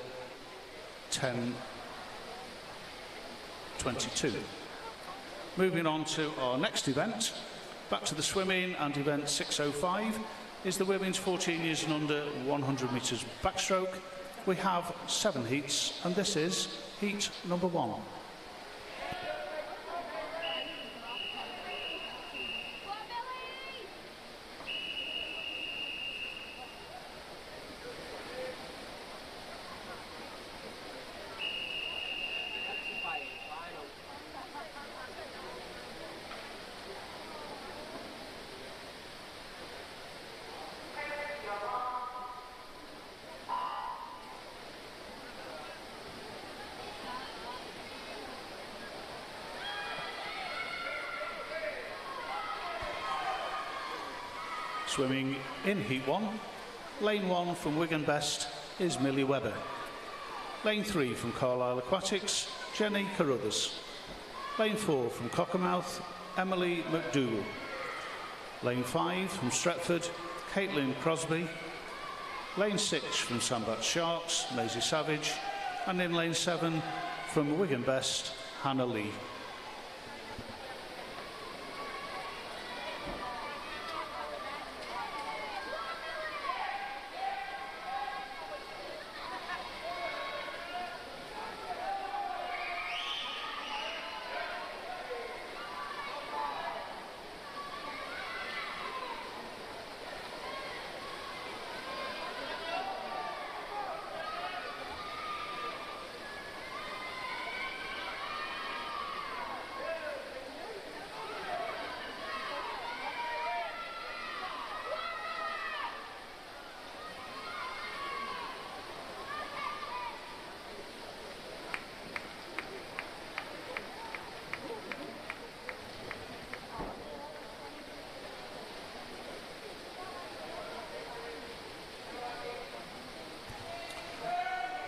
10:22. Moving on to our next event, back to the swimming, and event 605 is the women's 14 years and under 100 metres backstroke. We have 7 heats, and this is heat number 1. Swimming in Heat 1, Lane 1 from Wigan Best is Millie Webber. Lane 3 from Carlisle Aquatics, Jenny Carruthers. Lane 4 from Cockermouth, Emily McDougall. Lane 5 from Stretford, Caitlin Crosby. Lane 6 from Sandbach Sharks, Maisie Savage. And in Lane 7 from Wigan Best, Hannah Lee.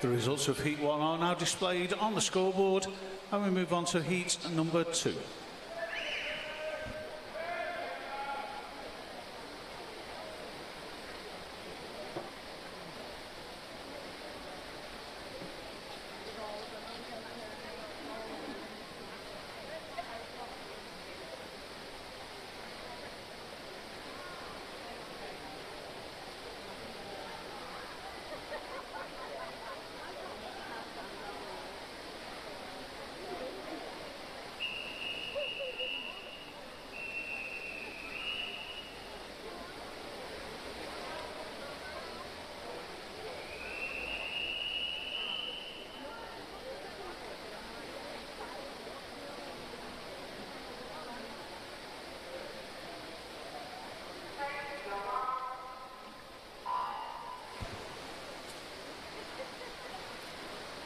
The results of Heat 1 are now displayed on the scoreboard, and we move on to Heat number 2.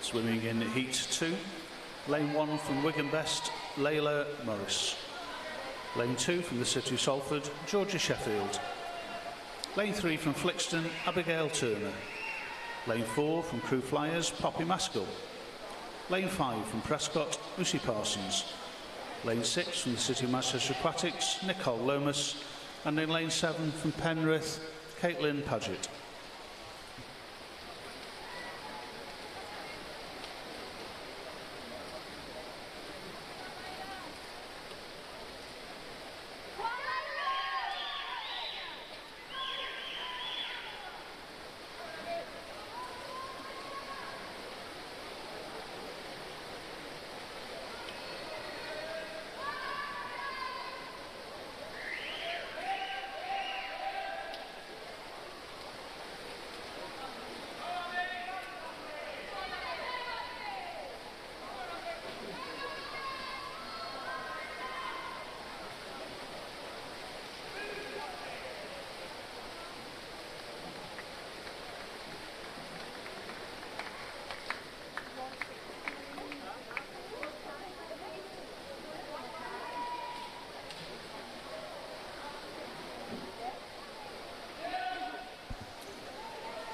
Swimming in Heat 2, Lane 1 from Wigan Best, Layla Morris. Lane 2 from the City of Salford, Georgia Sheffield. Lane 3 from Flixton, Abigail Turner. Lane 4 from Crew Flyers, Poppy Maskell. Lane 5 from Prescott, Lucy Parsons. Lane 6 from the City of Manchester Aquatics, Nicole Lomas. And in Lane 7 from Penrith, Caitlin Paget.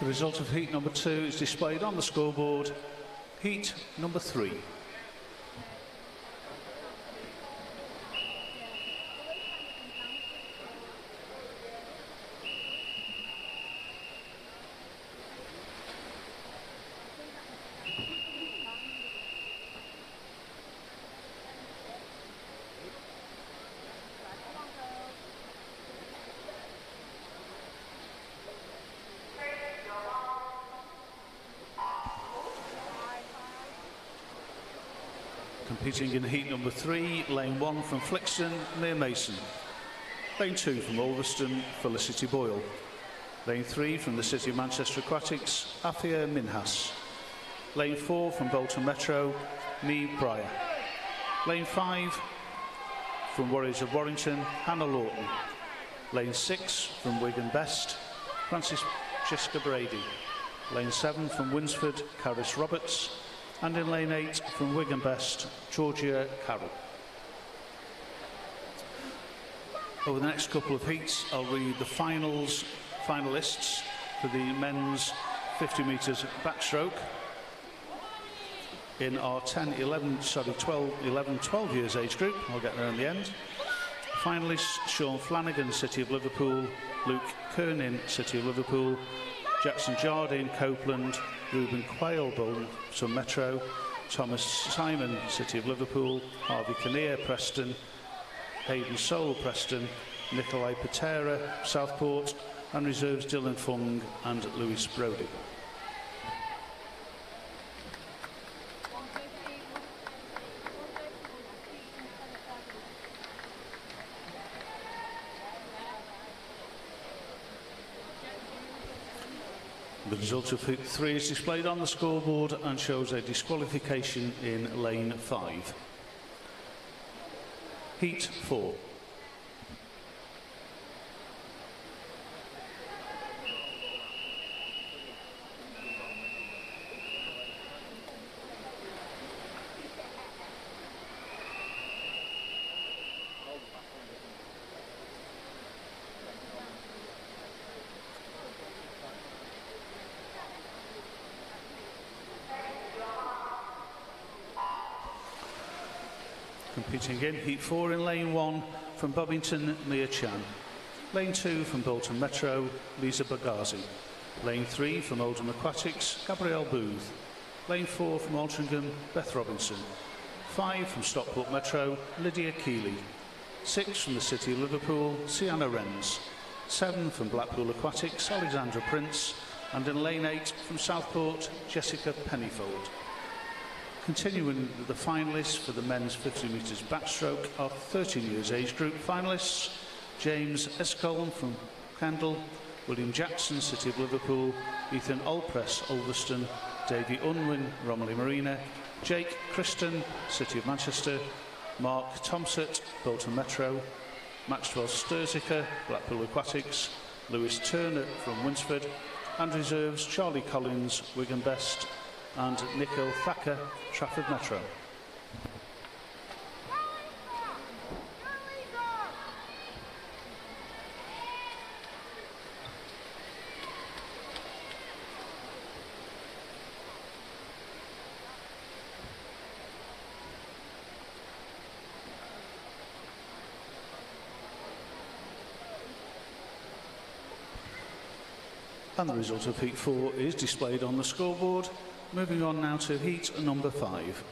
The result of Heat number 2 is displayed on the scoreboard. Heat number 3. Competing in Heat number 3, Lane 1 from Flixton, Mia Mason. Lane 2 from Ulverston, Felicity Boyle. Lane 3 from the City of Manchester Aquatics, Afia Minhas. Lane 4 from Bolton Metro, Mee Pryor. Lane 5 from Warriors of Warrington, Hannah Lawton. Lane 6 from Wigan Best, Francesca Brady. Lane 7 from Winsford, Caris Roberts. And in Lane 8 from Wigan Best, Georgia Carroll. Over the next couple of heats, I'll read the finalists for the men's 50 metres backstroke. In our 12 years age group, I'll get there in the end. Finalists: Sean Flanagan, City of Liverpool; Luke Kernin, City of Liverpool; Jackson Jardine, Copeland; Ruben Quayle, Bolton Metro; Thomas Simon, City of Liverpool; Harvey Kinnear, Preston; Hayden Soul, Preston; Nikolai Patera, Southport; and reserves Dylan Fung and Lewis Brody. The result of Heat 3 is displayed on the scoreboard and shows a disqualification in Lane 5. Heat 4. Competing in Heat 4 in Lane 1 from Bovington, Mia Chan. Lane 2 from Bolton Metro, Lisa Bagazi. Lane 3 from Oldham Aquatics, Gabrielle Booth. Lane 4 from Altrincham, Beth Robinson. 5 from Stockport Metro, Lydia Keeley. 6 from the City of Liverpool, Sienna Renz. 7 from Blackpool Aquatics, Alexandra Prince. And in Lane 8 from Southport, Jessica Pennyfold. Continuing with the finalists for the men's 50 metres backstroke are 13 years age group finalists: James Escolm from Kendal, William Jackson, City of Liverpool, Ethan Alpress, Ulverston, Davy Unwin, Romilly Marina, Jake Christen, City of Manchester, Mark Thomsett, Bolton Metro, Maxwell Sturziker, Blackpool Aquatics, Lewis Turner from Winsford, and reserves Charlie Collins, Wigan Best, and Nikhil Thacker, Trafford Metro. And the result of Heat 4 is displayed on the scoreboard. Moving on now to Heat number 5.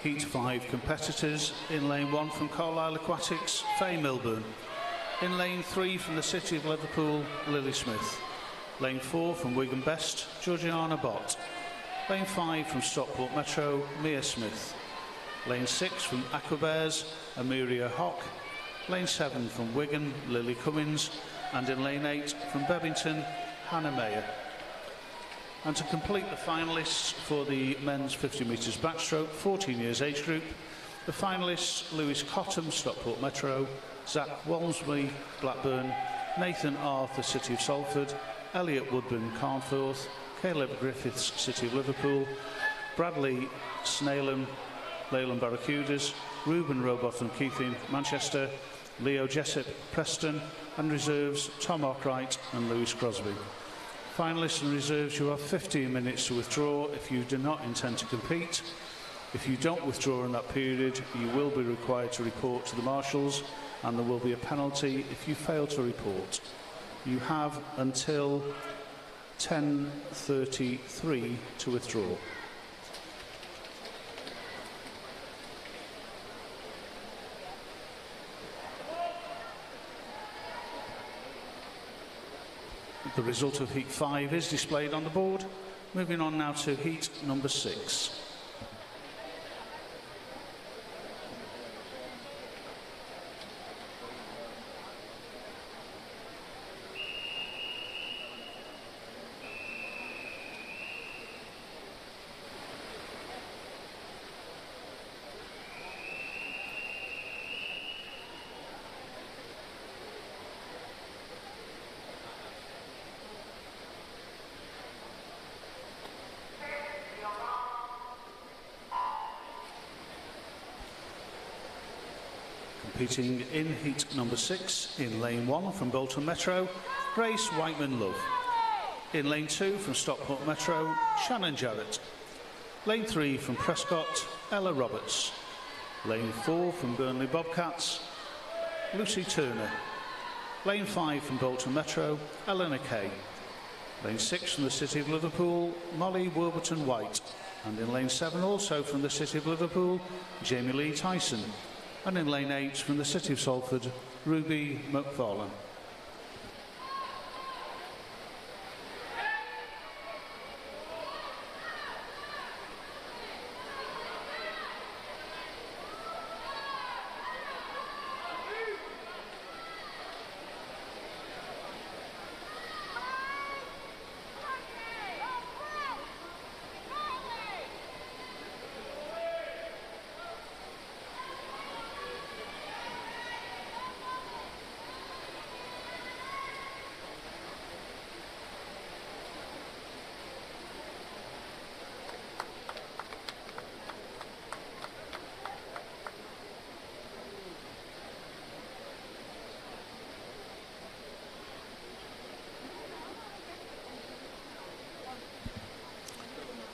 Heat 5 competitors. In Lane 1 from Carlisle Aquatics, Faye Milburn. In Lane 3 from the City of Liverpool, Lily Smith. Lane 4 from Wigan Best, Georgiana Bott. Lane 5 from Stockport Metro, Mia Smith. Lane 6 from Aquabears, Amelia Hock. Lane 7 from Wigan, Lily Cummins. And in Lane 8 from Bevington, Hannah Mayer. And to complete the finalists for the men's 50 metres backstroke, 14 years age group, the finalists: Lewis Cottam, Stockport Metro, Zach Walmsley, Blackburn, Nathan Arthur, City of Salford, Elliot Woodburn, Carnforth, Caleb Griffiths, City of Liverpool, Bradley Snelham, Leyland Barracudas, Reuben Rowbottom, Keithing, Manchester, Leo Jessup, Preston, and reserves Tom Arkwright and Lewis Crosby. Finalists and reserves, you have 15 minutes to withdraw if you do not intend to compete. If you don't withdraw in that period, you will be required to report to the marshals, and there will be a penalty if you fail to report. You have until 10:33 to withdraw. The result of Heat 5 is displayed on the board. Moving on now to Heat number 6. Competing in Heat number 6, in Lane 1 from Bolton Metro, Grace Whiteman Love. In Lane 2 from Stockport Metro, Shannon Jarrett. Lane 3 from Prescott, Ella Roberts. Lane 4 from Burnley Bobcats, Lucy Turner. Lane 5 from Bolton Metro, Eleanor Kay. Lane 6 from the City of Liverpool, Molly Warburton White. And in Lane 7 also from the City of Liverpool, Jamie Lee Tyson. And in Lane 8 from the City of Salford, Ruby Macfarlane.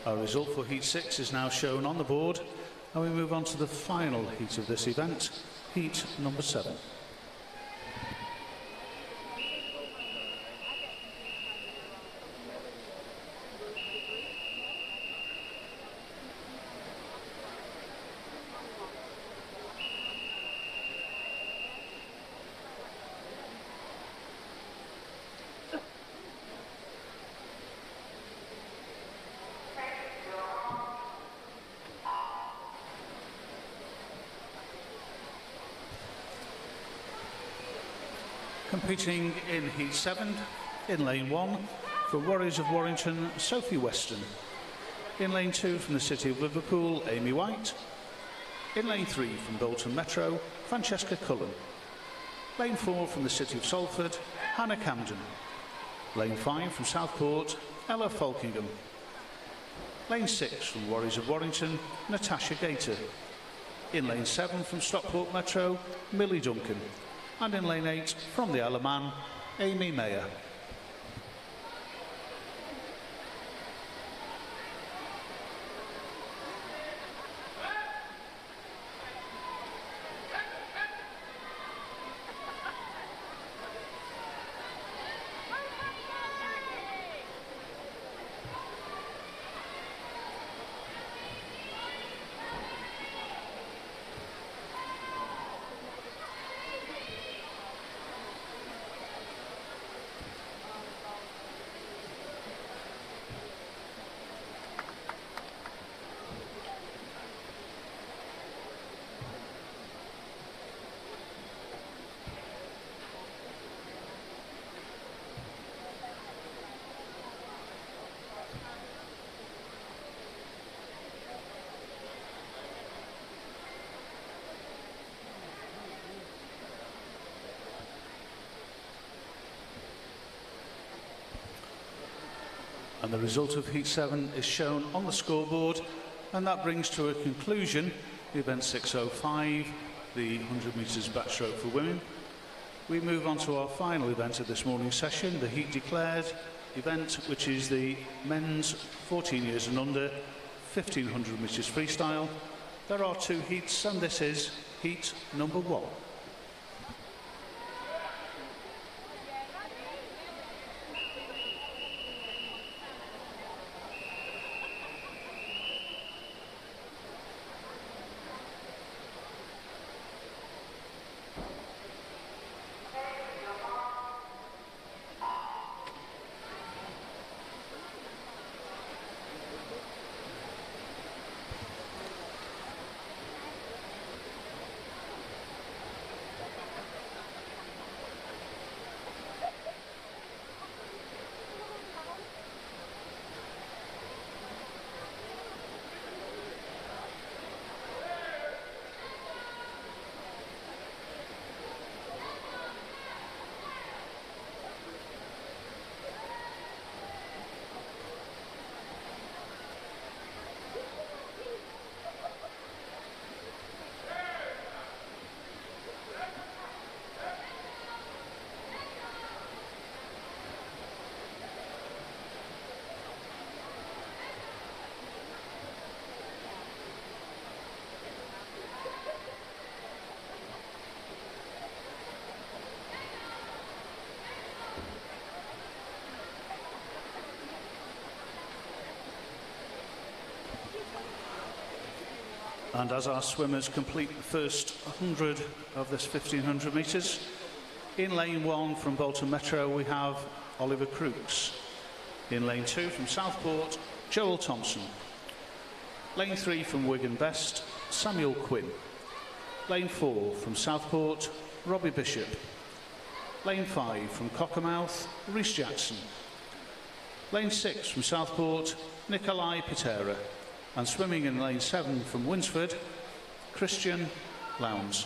Our result for Heat 6 is now shown on the board, and we move on to the final heat of this event, Heat number 7. Competing in Heat 7, in Lane 1, from Warriors of Warrington, Sophie Weston. In Lane 2, from the City of Liverpool, Amy White. In Lane 3, from Bolton Metro, Francesca Cullen. Lane 4, from the City of Salford, Hannah Camden. Lane 5, from Southport, Ella Falkingham. Lane 6, from Warriors of Warrington, Natasha Gator. In Lane 7, from Stockport Metro, Millie Duncan. And in Lane 8, from the Isle of Man, Amy Mayer. And the result of Heat 7 is shown on the scoreboard, and that brings to a conclusion the event 605, the 100 metres backstroke for women. We move on to our final event of this morning's session, the Heat Declared event, which is the men's 14 years and under 1500 metres freestyle. There are 2 heats, and this is Heat number 1. And as our swimmers complete the first 100 of this 1500 metres, in lane 1 from Bolton Metro we have Oliver Crooks. In lane 2 from Southport, Joel Thompson. Lane 3 from Wigan Best, Samuel Quinn. Lane 4 from Southport, Robbie Bishop. Lane 5 from Cockermouth, Rhys Jackson. Lane 6 from Southport, Nikolai Pitera. And swimming in lane 7 from Winsford, Christian Lowndes.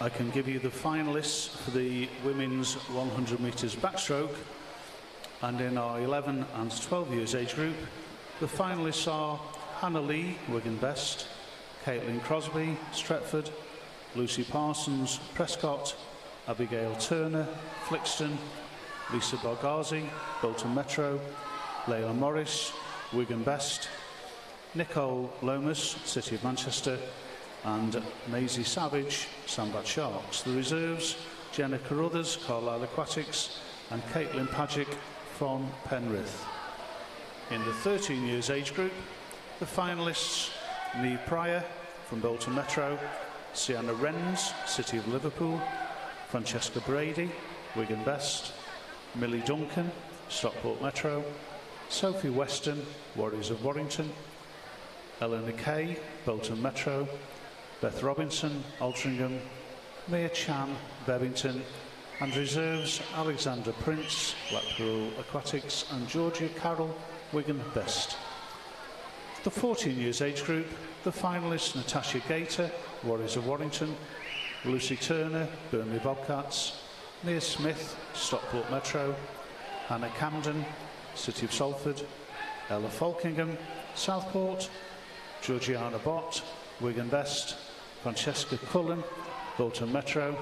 I can give you the finalists for the women's 100 metres backstroke, and in our 11 and 12 years age group, the finalists are Hannah Lee, Wigan Best, Caitlin Crosby, Stretford, Lucy Parsons, Prescott, Abigail Turner, Flixton, Lisa Bargazi, Bolton Metro, Layla Morris, Wigan Best, Nicole Lomas, City of Manchester, and Maisie Savage, Sambat Sharks. The reserves, Jenna Carruthers, Carlisle Aquatics, and Caitlin Pagic from Penrith. In the 13 years age group, the finalists, Neve Pryor from Bolton Metro, Sienna Renz, City of Liverpool, Francesca Brady, Wigan Best, Millie Duncan, Stockport Metro, Sophie Weston, Warriors of Warrington, Eleanor Kay, Bolton Metro, Beth Robinson, Altrincham, Mia Chan, Bevington, and reserves Alexander Prince, Blackpool Aquatics, and Georgia Carroll, Wigan Best. The 14 years age group, the finalists Natasha Gator, Warriors of Warrington, Lucy Turner, Burnley Bobcats, Mia Smith, Stockport Metro, Hannah Camden, City of Salford, Ella Falkingham, Southport, Georgiana Bott, Wigan Best, Francesca Cullen, Bolton Metro,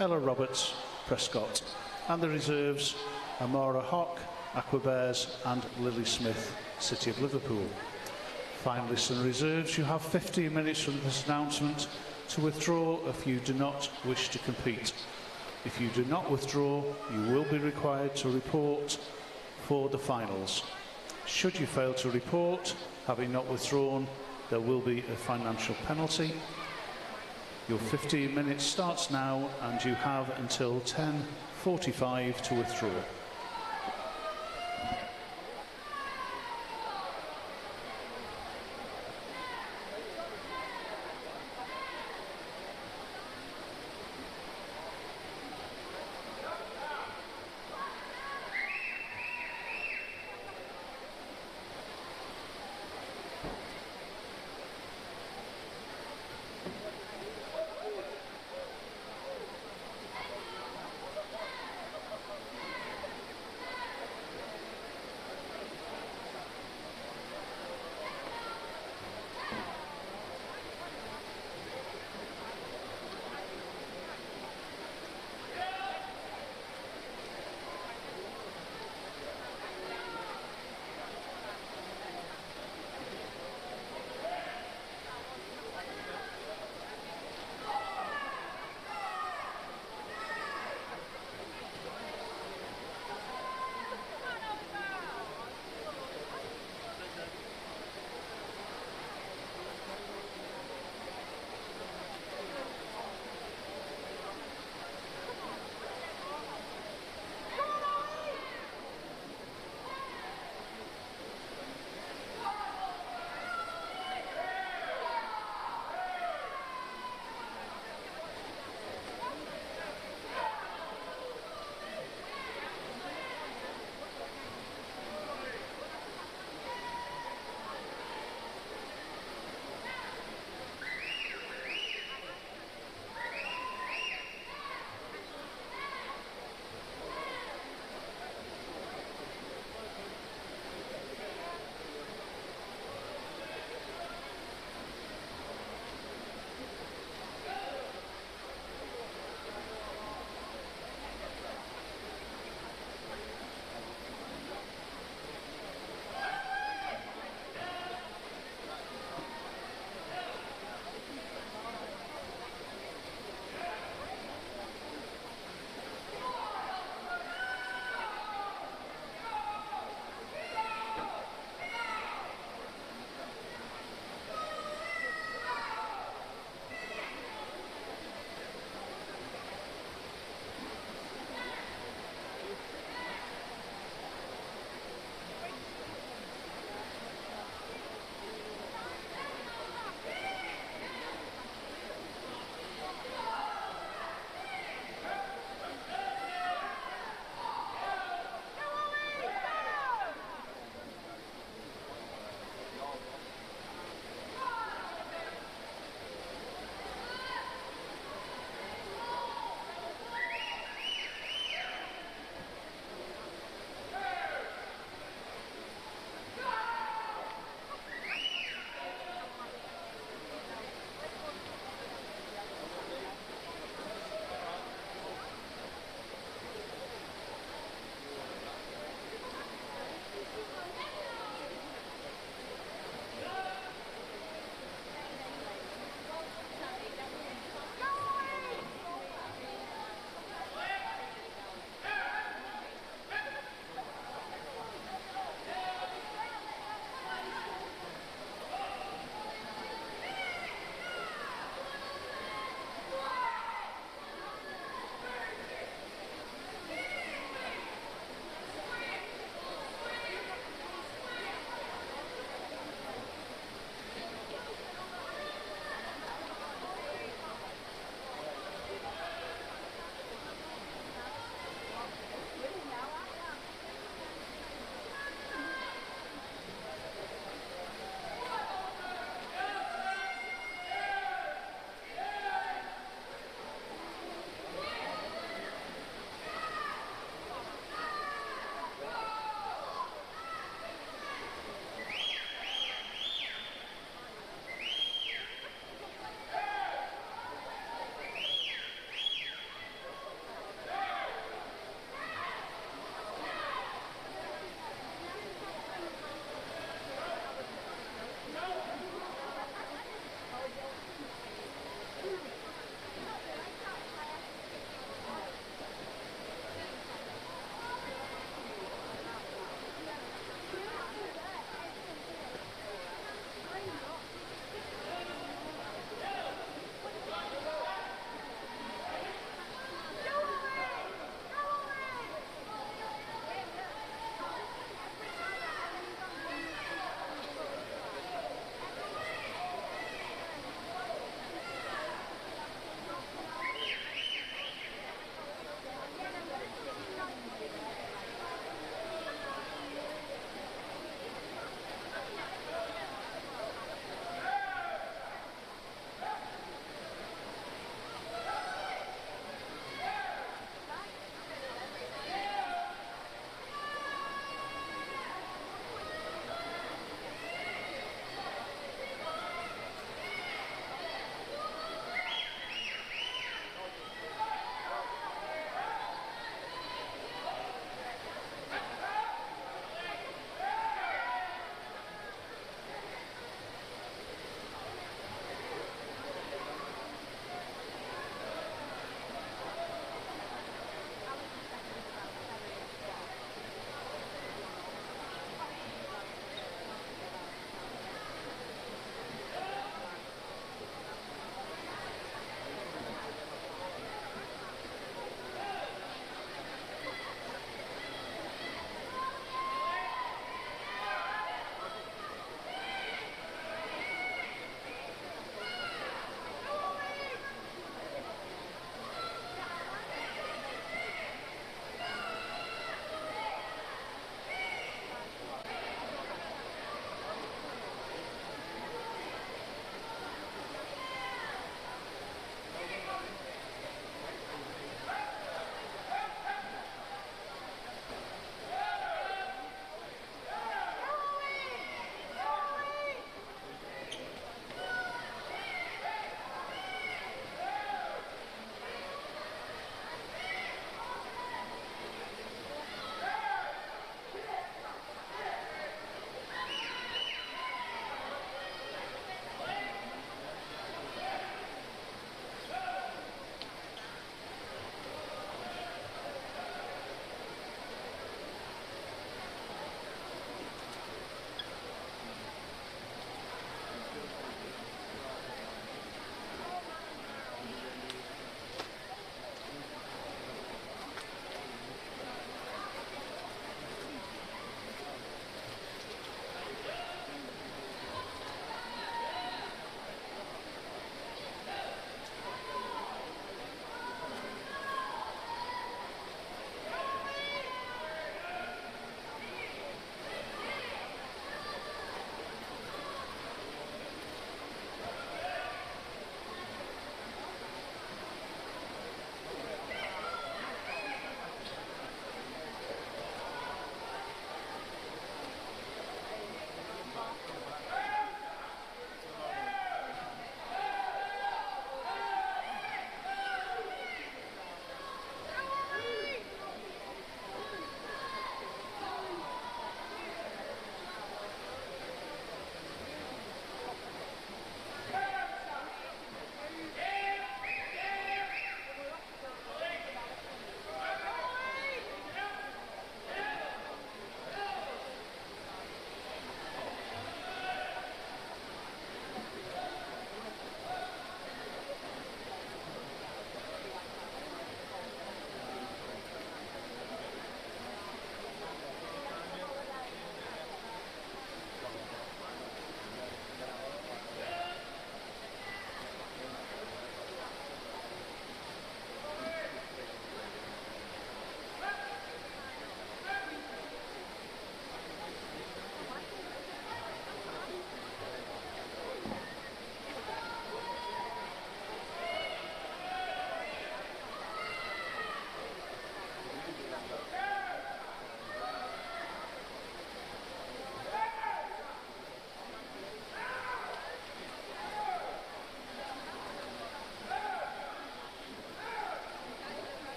Ella Roberts, Prescott, and the reserves Amara Hock, Aquabears, and Lily Smith, City of Liverpool. Finalists and reserves, you have 15 minutes from this announcement to withdraw if you do not wish to compete. If you do not withdraw, you will be required to report for the finals. Should you fail to report, having not withdrawn, there will be a financial penalty. Your 15 minutes starts now, and you have until 10:45 to withdraw.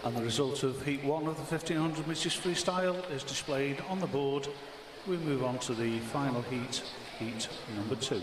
And the result of Heat 1 of the 1500 metres freestyle is displayed on the board. We move on to the final heat, heat number 2.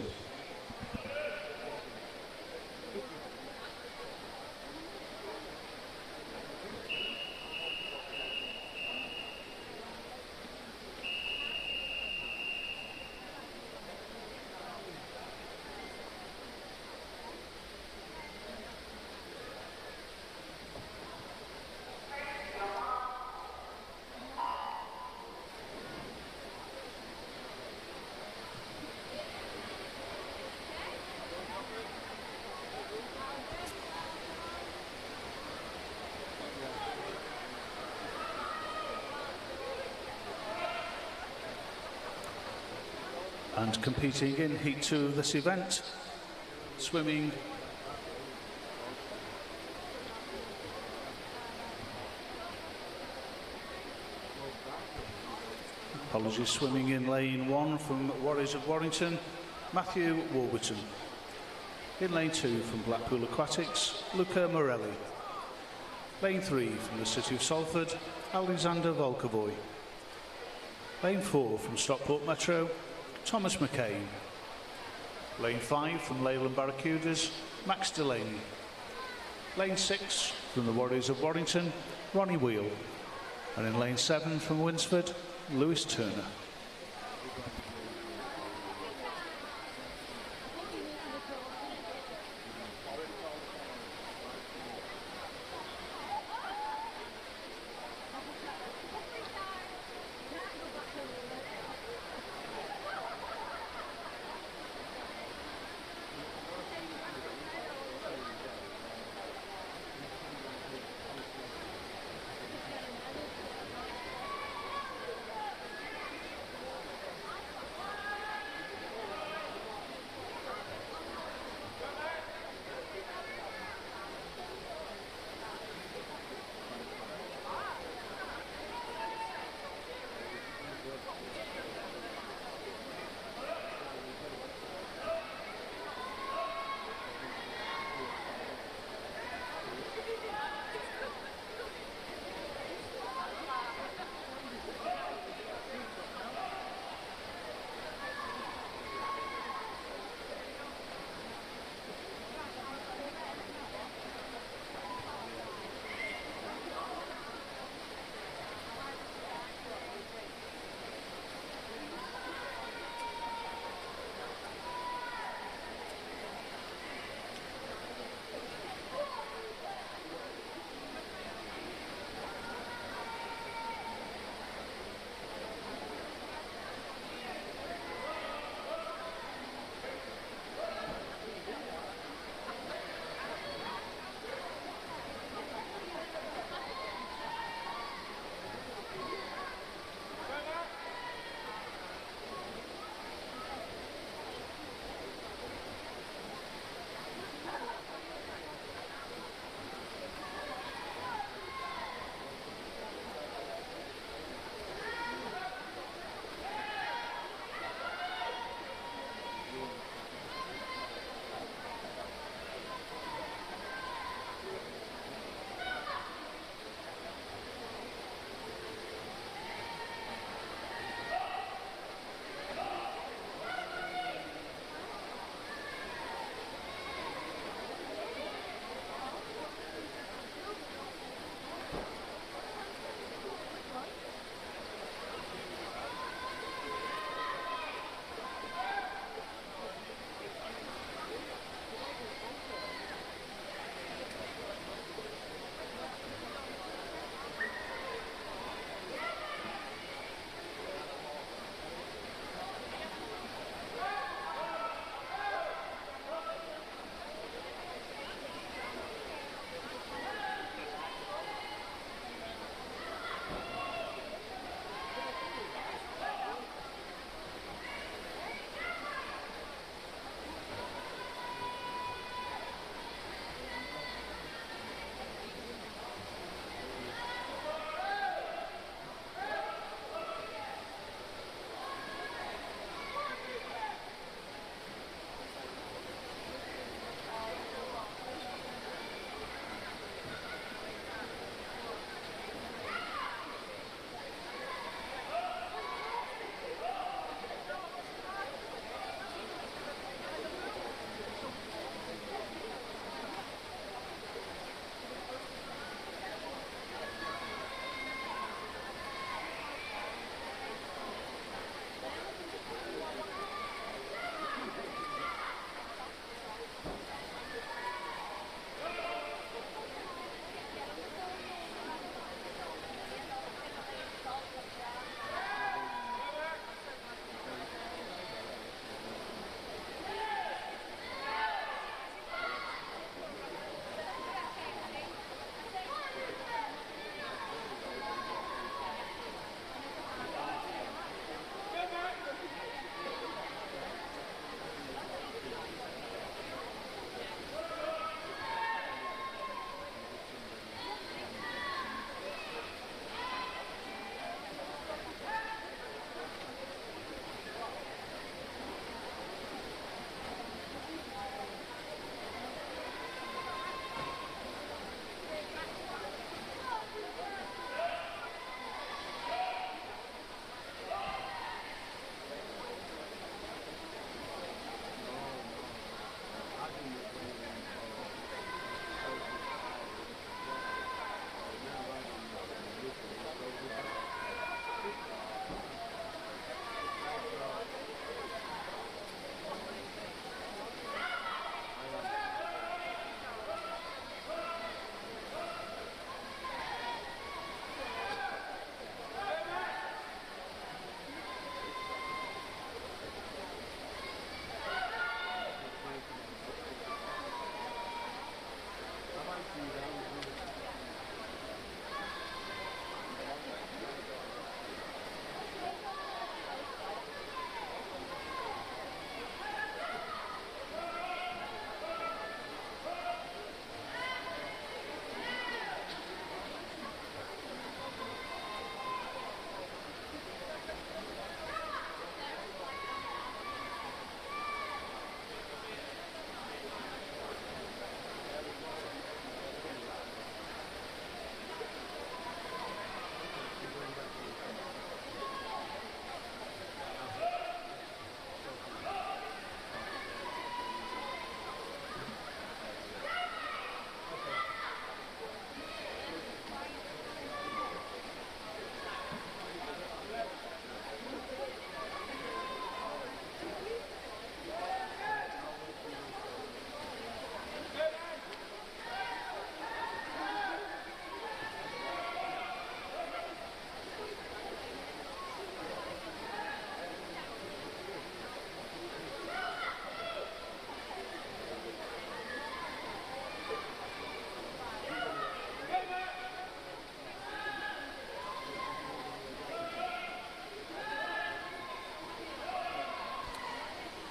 And competing in Heat 2 of this event, swimming swimming in lane 1 from Warriors of Warrington, Matthew Warburton. In lane 2 from Blackpool Aquatics, Luca Morelli. Lane 3 from the City of Salford, Alexander Volkovoy. Lane 4 from Stockport Metro, Thomas McCain. Lane 5 from Leyland Barracudas, Max Delaney. Lane 6 from the Warriors of Warrington, Ronnie Wheel. And in lane 7 from Winsford, Lewis Turner.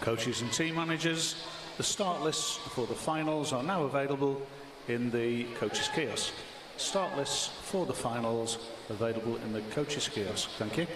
Coaches and team managers, the start lists for the finals are now available in the coaches kiosk. Start lists for the finals available in the coaches kiosk. Thank you.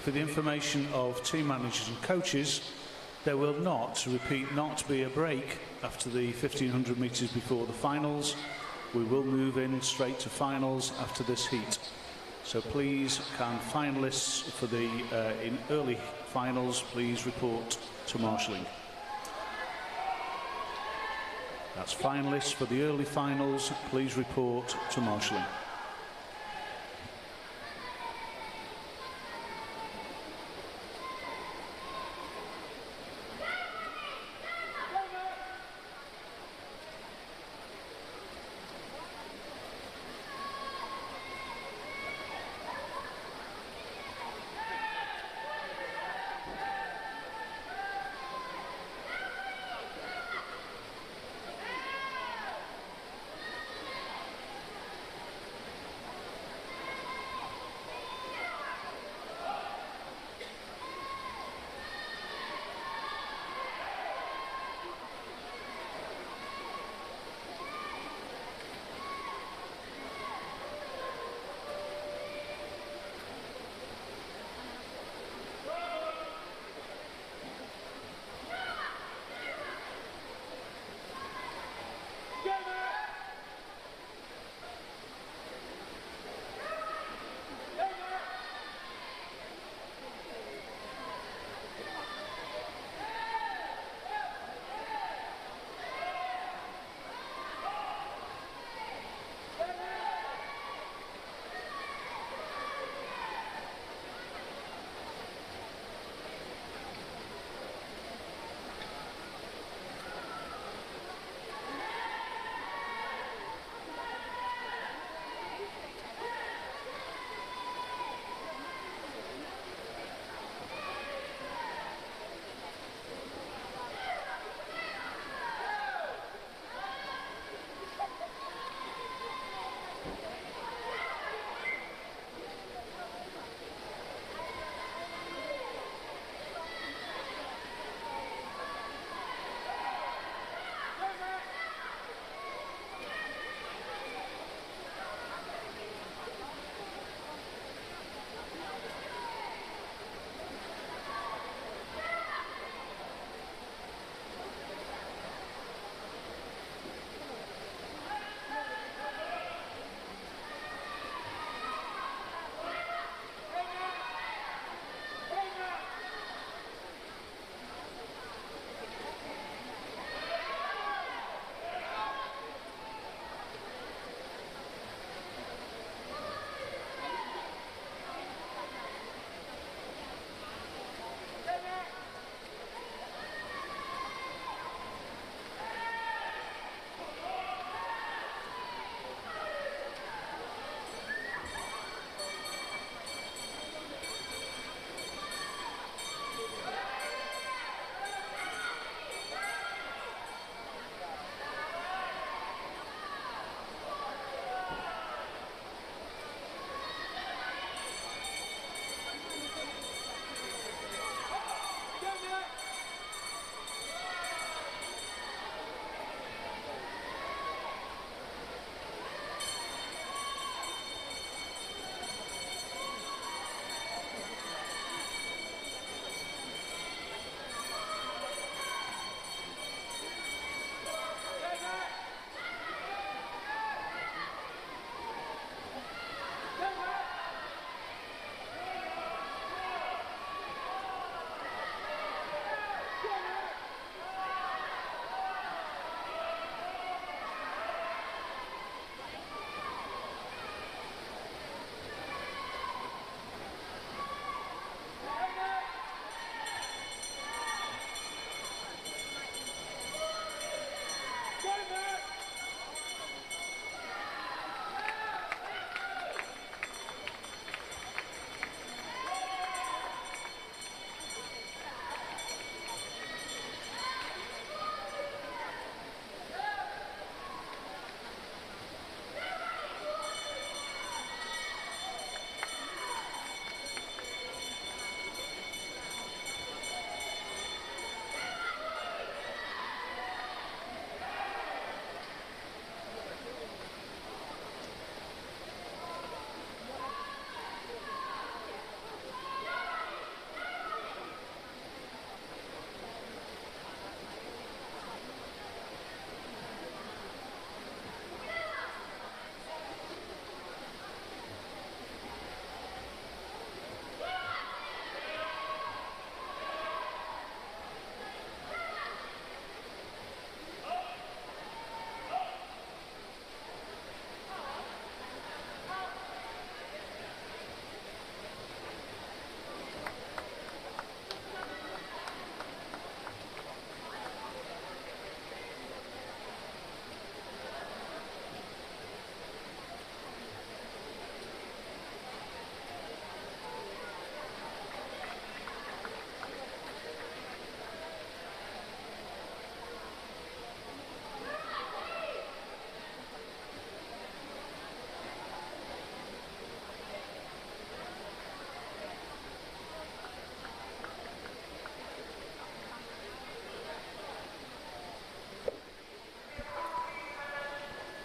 For the information of team managers and coaches, there will not, repeat, not be a break after the 1500 metres before the finals. We will move in straight to finals after this heat. So please, can finalists for the in early finals please report to marshalling. That's finalists for the early finals, please report to marshalling.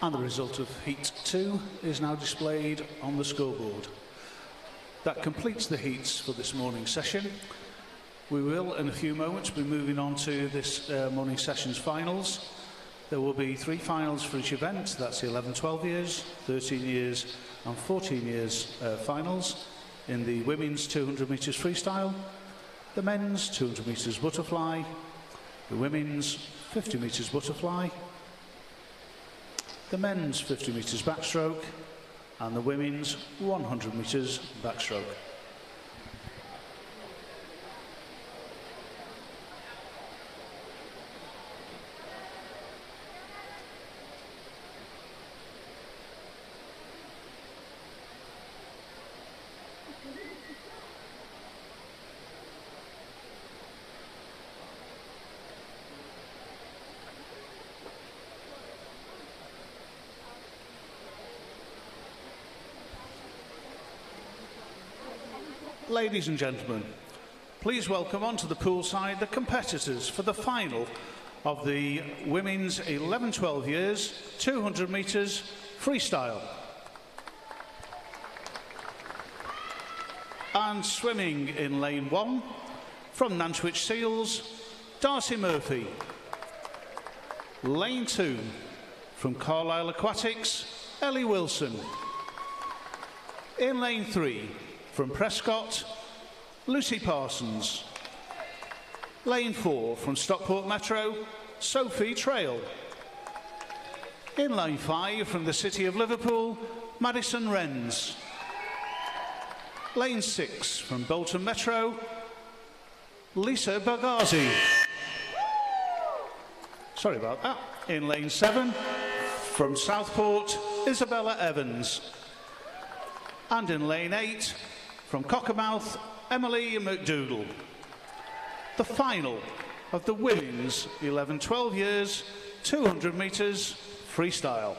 And the result of Heat 2 is now displayed on the scoreboard. That completes the heats for this morning's session. We will, in a few moments, be moving on to this morning session's finals. There will be 3 finals for each event. That's the 11-12 years, 13 years and 14 years finals in the women's 200 metres freestyle, the men's 200 metres butterfly, the women's 50 metres butterfly, the men's 50 metres backstroke, and the women's 100 metres backstroke. Ladies and gentlemen, please welcome onto the poolside the competitors for the final of the women's 11-12 years 200 metres freestyle. And swimming in lane 1 from Nantwich Seals, Darcey Murphy. Lane 2 from Carlisle Aquatics, Ellie Wilson. In lane 3 from Prescott, Lucy Parsons. Lane 4 from Stockport Metro, Sophie Trail. In lane 5 from the City of Liverpool, Madison Wrens. Lane 6 from Bolton Metro, Lisa Bagazi. Sorry about that. In lane 7 from Southport, Isabella Evans. And in lane 8 from Cockermouth, Emily McDougall. The final of the women's 11-12 years 200 metres freestyle.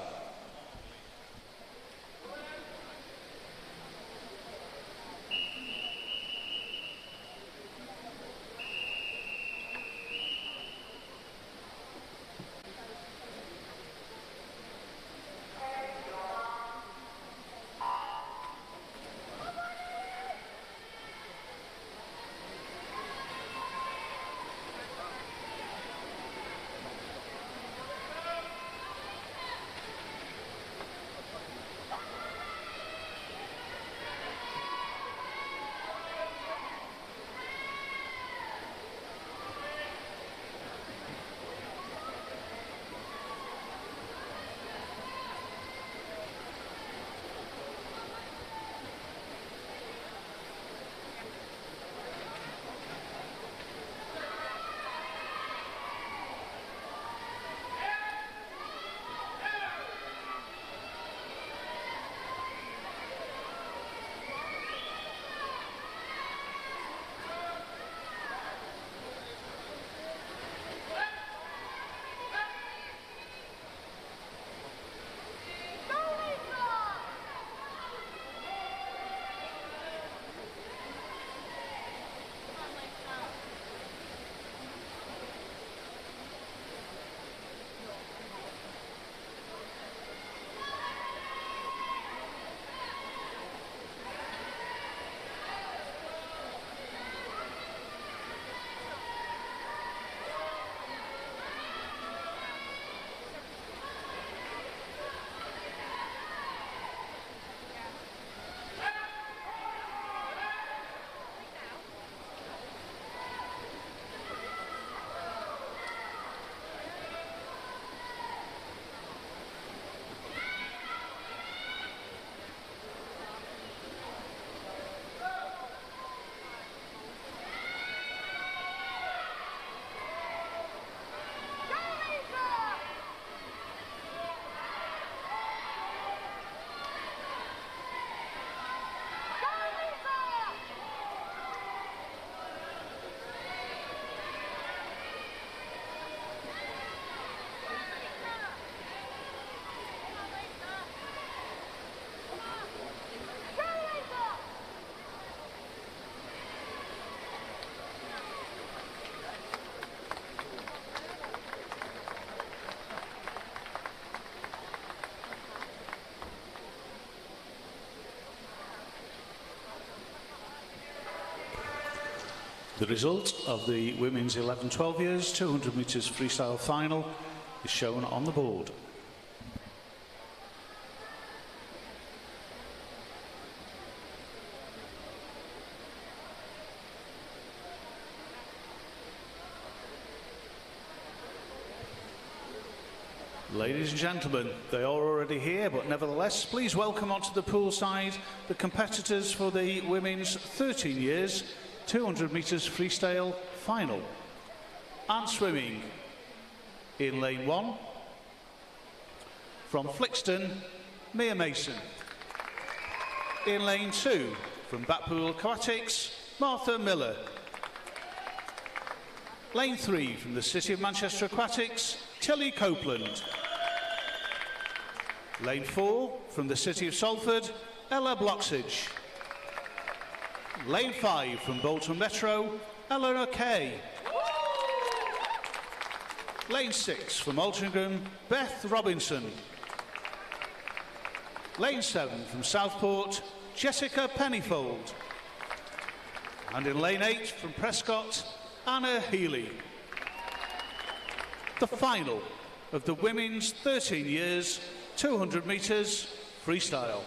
The result of the women's 11-12 years 200 metres freestyle final is shown on the board. Ladies and gentlemen, they are already here, but nevertheless, please welcome onto the poolside the competitors for the women's 13 years 200 metres freestyle final. And swimming in lane 1, from Flixton, Mia Mason. In lane 2, from Blackpool Aquatics, Martha Miller. Lane 3, from the City of Manchester Aquatics, Tilly Copeland. Lane 4, from the City of Salford, Ella Bloxage. Lane 5, from Bolton Metro, Eleanor Kay. Lane 6, from Altrincham, Beth Robinson. Lane 7, from Southport, Jessica Pennyfold. And in lane 8, from Prescott, Anna Healy. The final of the women's 13 years 200 metres freestyle.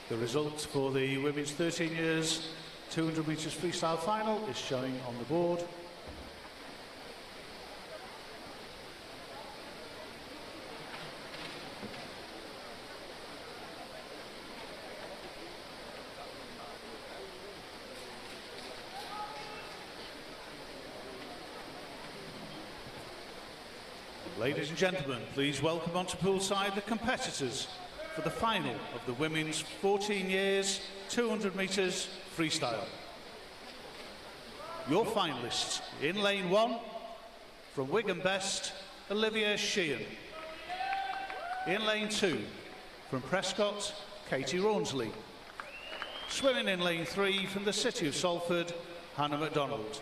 The result for the women's 13 years 200 metres freestyle final is showing on the board. Ladies and gentlemen, please welcome onto poolside the competitors for the final of the women's 14 years 200 metres freestyle. Your finalists in lane 1, from Wigan Best, Olivia Sheehan. In lane 2, from Prescott, Katie Rawnsley. Swimming in lane 3, from the City of Salford, Hannah MacDonald.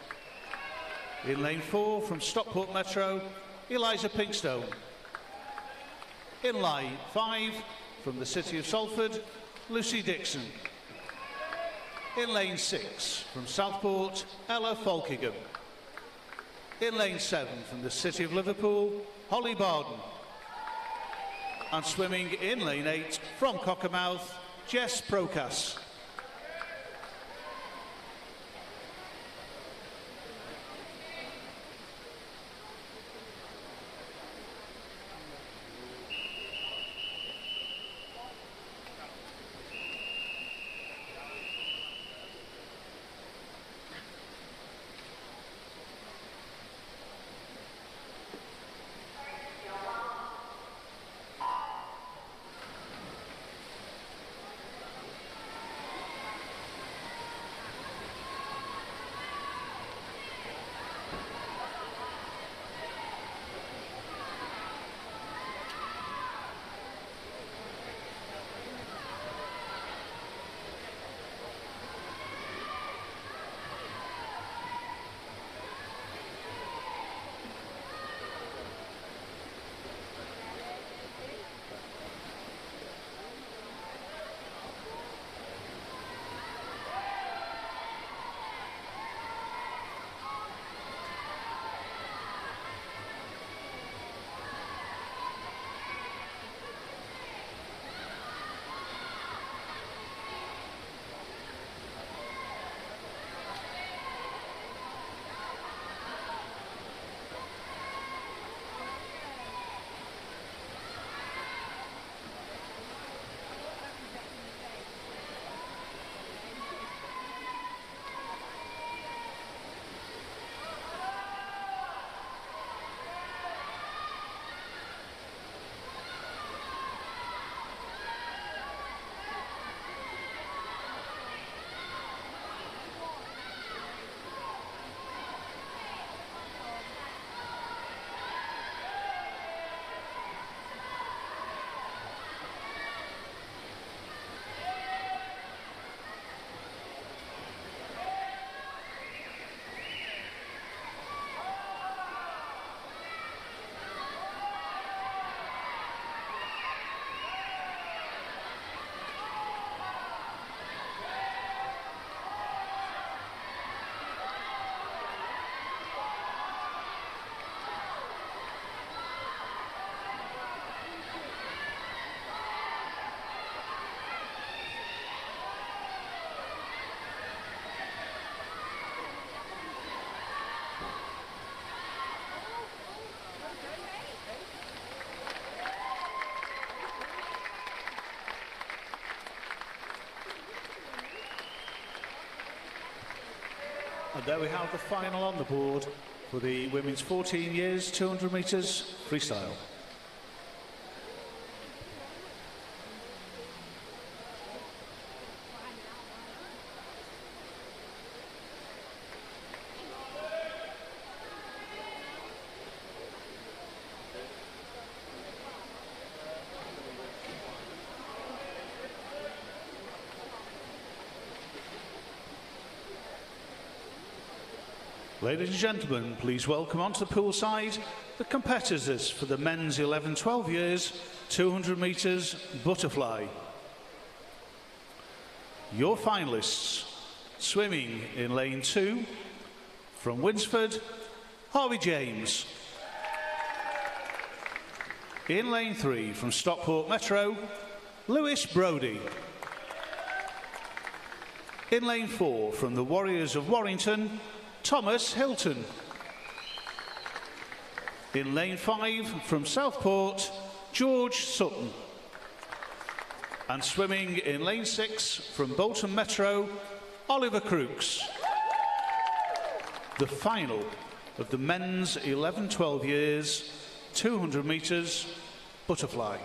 In lane 4, from Stockport Metro, Eliza Pinkstone. In line 5, from the City of Salford, Lucy Dixon. In lane 6, from Southport, Ella Falkingham. In lane 7, from the City of Liverpool, Holly Barden. And swimming in lane 8, from Cockermouth, Jess Procas. And there we have the final on the board for the women's 14 years 200 metres freestyle. Ladies and gentlemen, please welcome onto the poolside the competitors for the men's 11-12 years 200 metres butterfly. Your finalists, swimming in lane 2, from Winsford, Harvey James. In lane 3, from Stockport Metro, Lewis Brodie. In lane 4, from the Warriors of Warrington, Thomas Hilton. In lane 5, from Southport, George Sutton. And swimming in lane 6, from Bolton Metro, Oliver Crooks. The final of the men's 11-12 years 200 metres butterfly.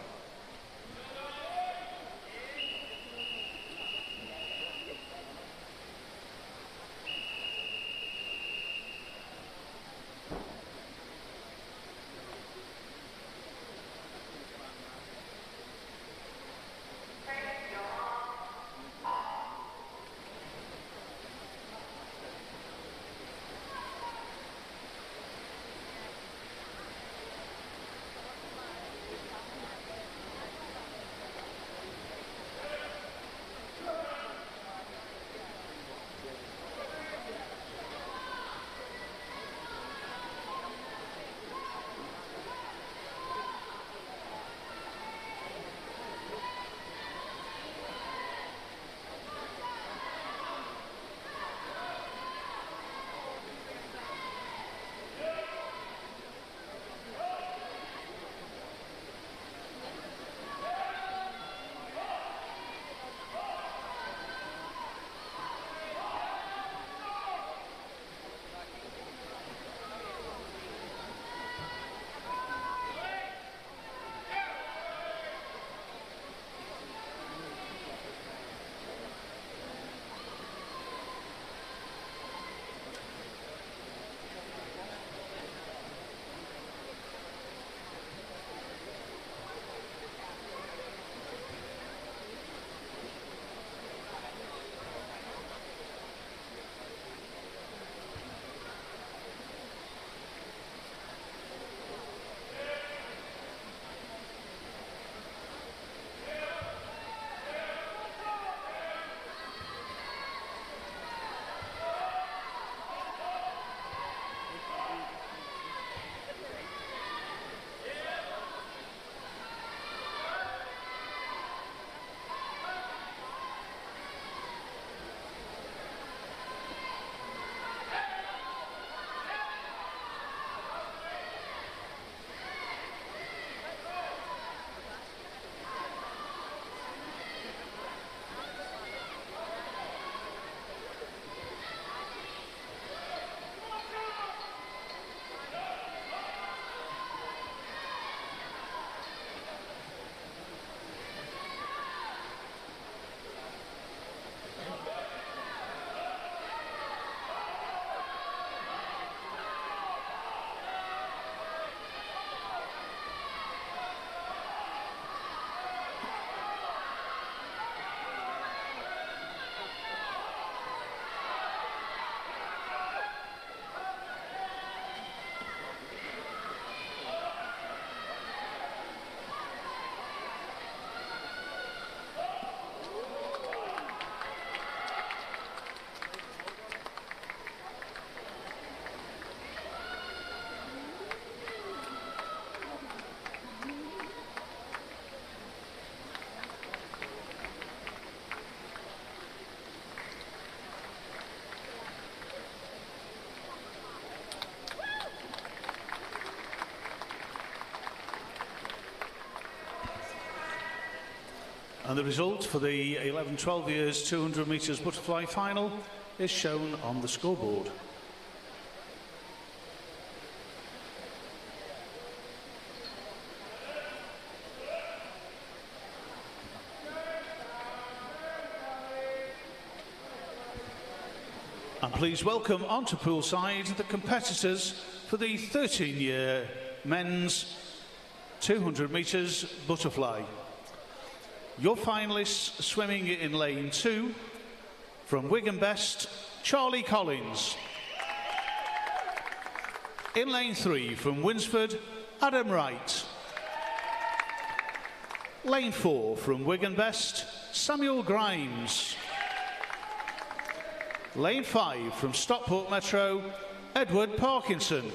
And the result for the 11-12 years 200 metres butterfly final is shown on the scoreboard. And please welcome onto poolside the competitors for the 13-year men's 200 metres butterfly. Your finalists swimming in lane 2, from Wigan Best, Charlie Collins. In lane 3, from Winsford, Adam Wright. Lane 4, from Wigan Best, Samuel Grimes. Lane 5, from Stockport Metro, Edward Parkinson.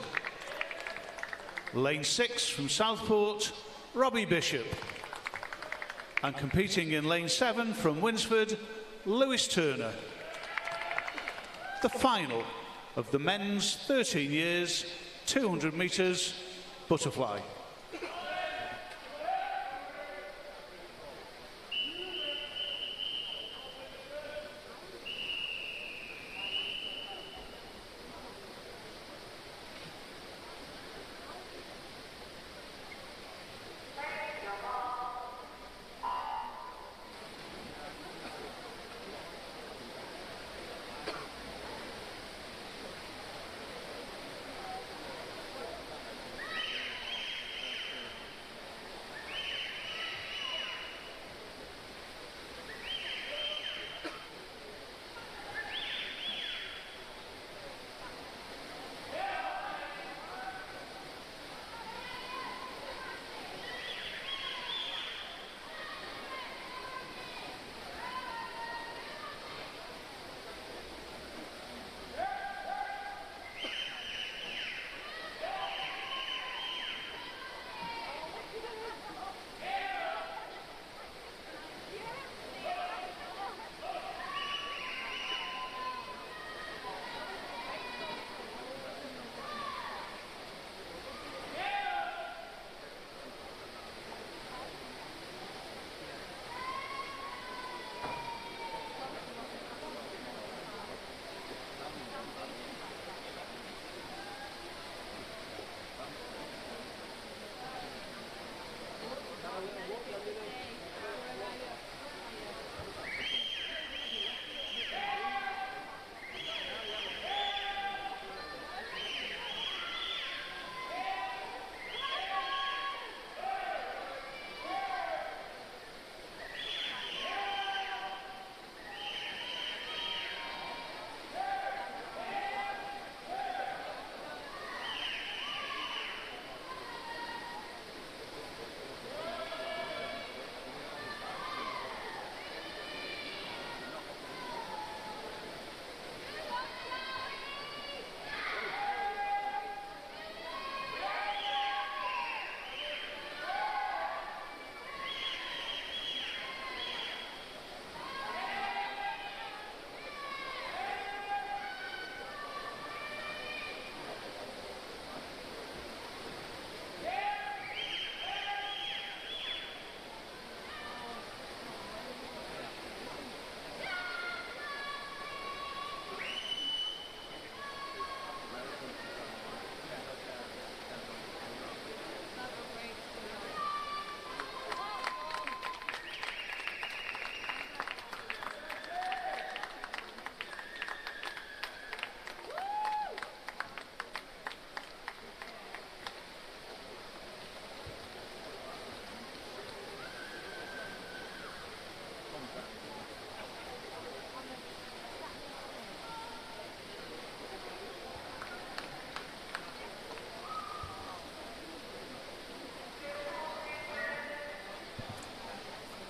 Lane 6, from Southport, Robbie Bishop. And competing in lane 7 from Winsford, Lewis Turner. The final of the men's 13 years 200 metres butterfly.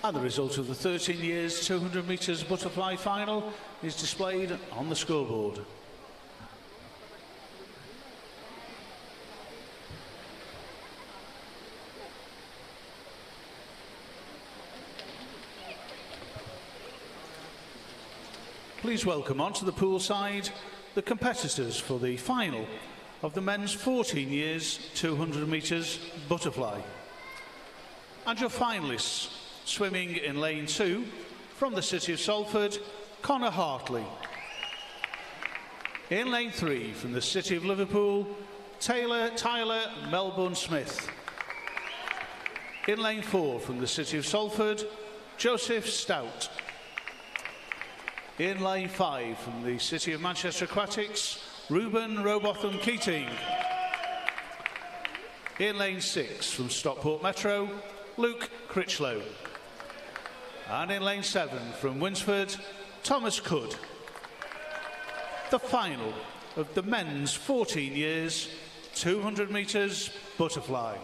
And the result of the 13 years 200 metres butterfly final is displayed on the scoreboard. Please welcome onto the poolside the competitors for the final of the men's 14 years 200 metres butterfly. And your finalists Swimming in lane 2, from the City of Salford, Connor Hartley. In lane 3, from the City of Liverpool, Tyler Melbourne Smith. In lane 4, from the City of Salford, Joseph Stout. In lane 5, from the City of Manchester Aquatics, Reuben Robotham Keating. In lane 6, from Stockport Metro, Luke Critchlow. And in lane 7, from Winsford, Thomas Cood. The final of the men's 14 years, 200 metres butterfly.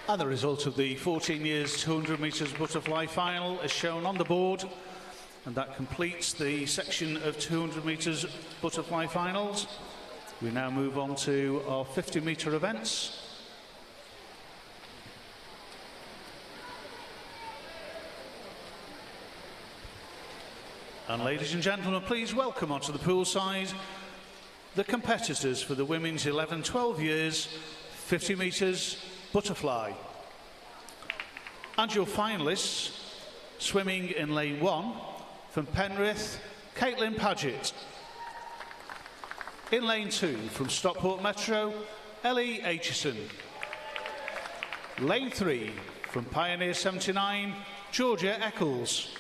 And the result of the 14 years 200 metres butterfly final is shown on the board, and that completes the section of 200 metres butterfly finals. We now move on to our 50 metre events. And ladies and gentlemen, please welcome onto the poolside the competitors for the women's 11-12 years 50 metres butterfly. And your finalists, swimming in lane 1, from Penrith, Caitlin Paget. In lane 2, from Stockport Metro, Ellie Aitchison. Lane 3, from Pioneer 79, Georgia Eccles.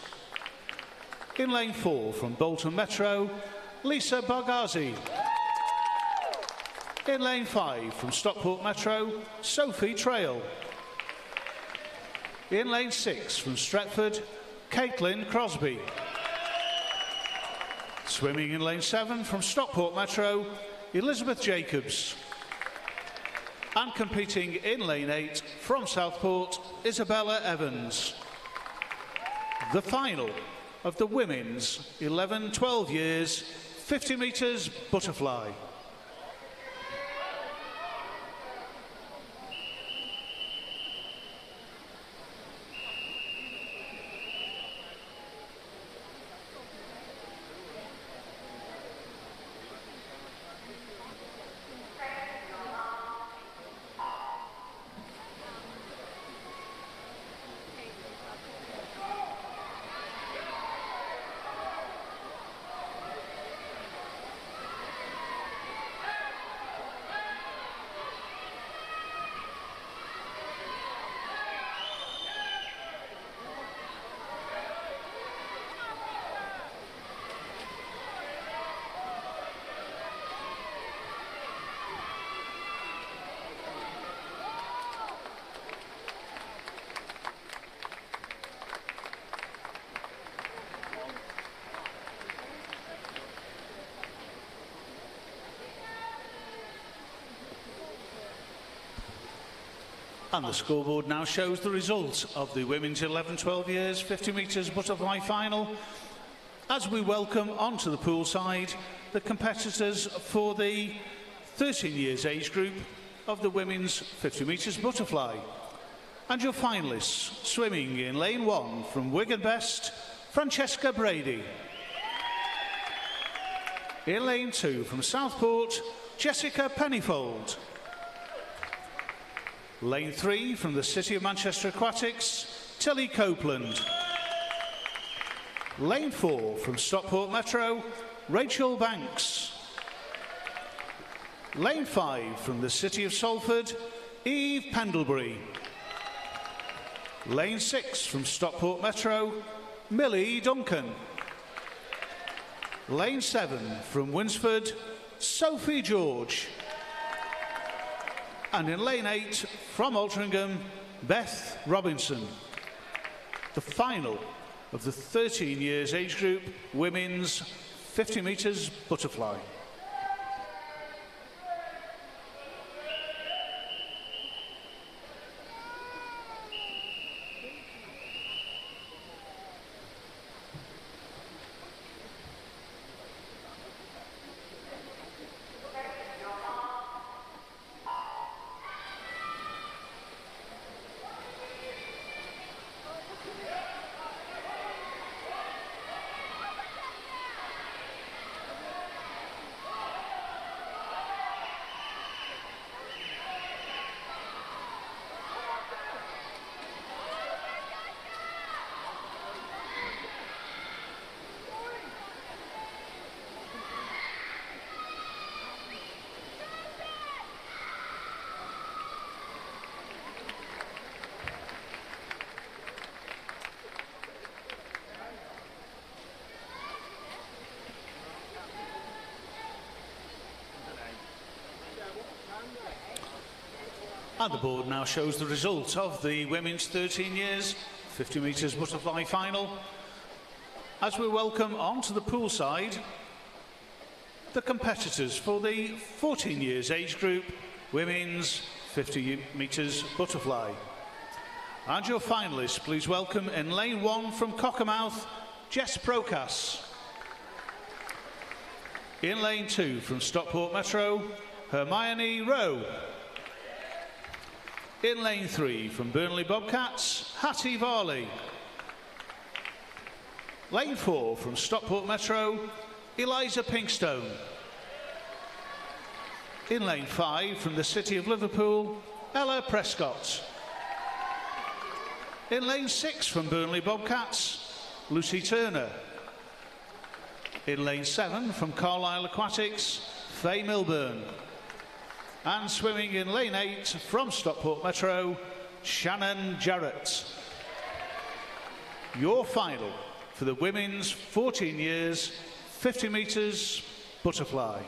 In lane 4, from Bolton Metro, Lisa Barghazi. In lane 5, from Stockport Metro, Sophie Trail. In lane 6, from Stretford, Caitlin Crosby. Swimming in lane 7, from Stockport Metro, Elizabeth Jacobs. And competing in lane 8, from Southport, Isabella Evans. The final of the women's 11-12 years 50 metres butterfly. And the scoreboard now shows the result of the women's 11-12 years 50 metres butterfly final, as we welcome onto the poolside the competitors for the 13 years age group of the women's 50 metres butterfly. And your finalists, swimming in lane 1 from Wigan Best, Francesca Brady. In lane 2 from Southport, Jessica Pennyfold. Lane 3 from the City of Manchester Aquatics, Tilly Copeland. Lane 4 from Stockport Metro, Rachael Banks. Lane 5 from the City of Salford, Eve Pendlebury. Lane 6 from Stockport Metro, Millie Duncan. Lane 7 from Winsford, Sophie George. And in lane 8 from Altrincham, Beth Robinson. The final of the 13 years age group women's 50 metres butterfly. And the board now shows the result of the women's 13 years 50 metres butterfly final, as we welcome onto the poolside the competitors for the 14 years age group women's 50 metres butterfly. And your finalists, please welcome in lane 1 from Cockermouth, Jess Procas. In lane 2 from Stockport Metro, Hermione Rowe. In lane 3 from Burnley Bobcats, Hattie Varley. Lane 4 from Stockport Metro, Eliza Pinkstone. In lane 5 from the City of Liverpool, Ella Prescott. In lane 6 from Burnley Bobcats, Lucy Turner. In lane 7 from Carlisle Aquatics, Faye Milburn. And swimming in lane 8 from Stockport Metro, Shannon Jarrett. Your final for the women's 14 years 50 metres butterfly.